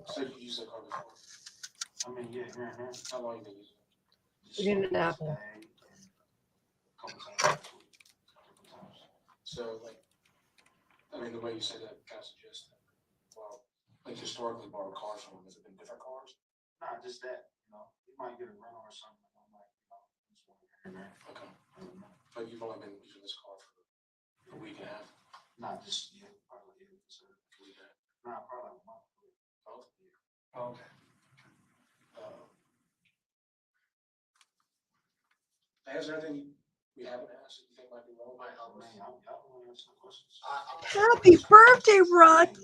So you use that car before? Yeah, here and there. How long you been using it? Just We're getting an apple. a couple times. So the way you say that kind of suggests that, historically borrowed cars from them, has it been different cars? Nah, just that, you might get a rental or something. I'm like, just one here and there. Okay. But you've only been using this car for a week and a half? Not just, probably, so, nah, probably like a month. Both? Yeah. Okay. Is there anything we haven't asked that you think might be wrong, might help us? Y'all want to answer the questions? Happy birthday, Rocky.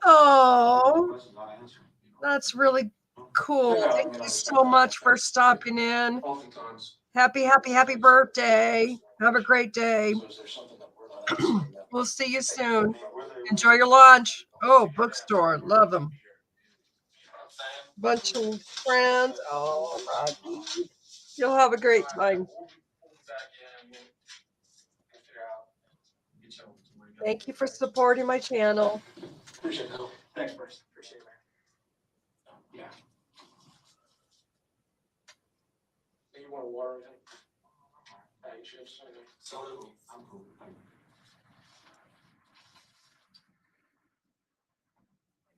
Oh, Questions I'll answer, that's really cool. Thank you so much for stopping in. Oftentimes. Happy birthday. Have a great day. So is there something that we're not asking that? We'll see you soon. Enjoy your lunch. Oh, bookstore. Love them. Bunch of friends. Oh, Rocky. You'll have a great time. Thank you for supporting my channel. Appreciate it. Thanks, Brice. Appreciate it, man. Yeah. You want water or anything? You should have said it. I'm cool. Thank you.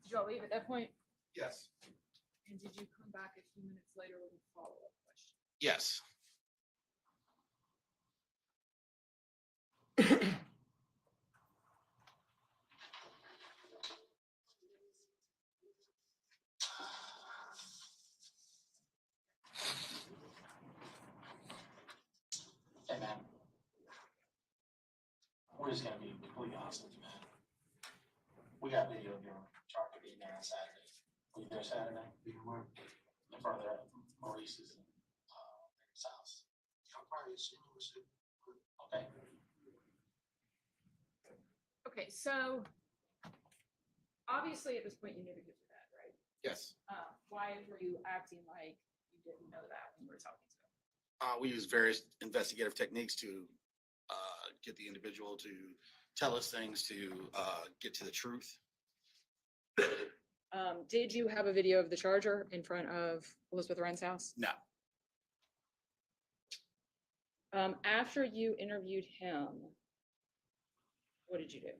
Did y'all leave at that point? Yes. And did you come back a few minutes later with a follow-up question? Yes. Hey, man. We're just gonna be completely honest with you, man. We got video of your truck being there on Saturday. Were you there Saturday? In front of Maurice's house. Okay. Okay, so obviously at this point you knew to do that, right? Yes. Why were you acting like you didn't know that when you were talking to him? We use various investigative techniques to get the individual to tell us things, to get to the truth. Did you have a video of the charger in front of Elizabeth Wren's house? No. After you interviewed him, What did you do?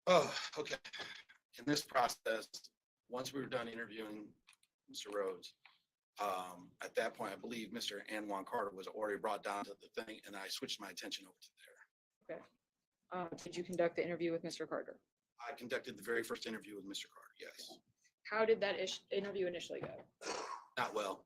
Oh, okay. In this process, once we were done interviewing Mr. Rhodes, at that point, I believe Mr. Anwan Carter was already brought down to the thing, and I switched my attention over to there. Okay. Did you conduct the interview with Mr. Carter? I conducted the very first interview with Mr. Carter, yes. How did that interview initially go? Not well.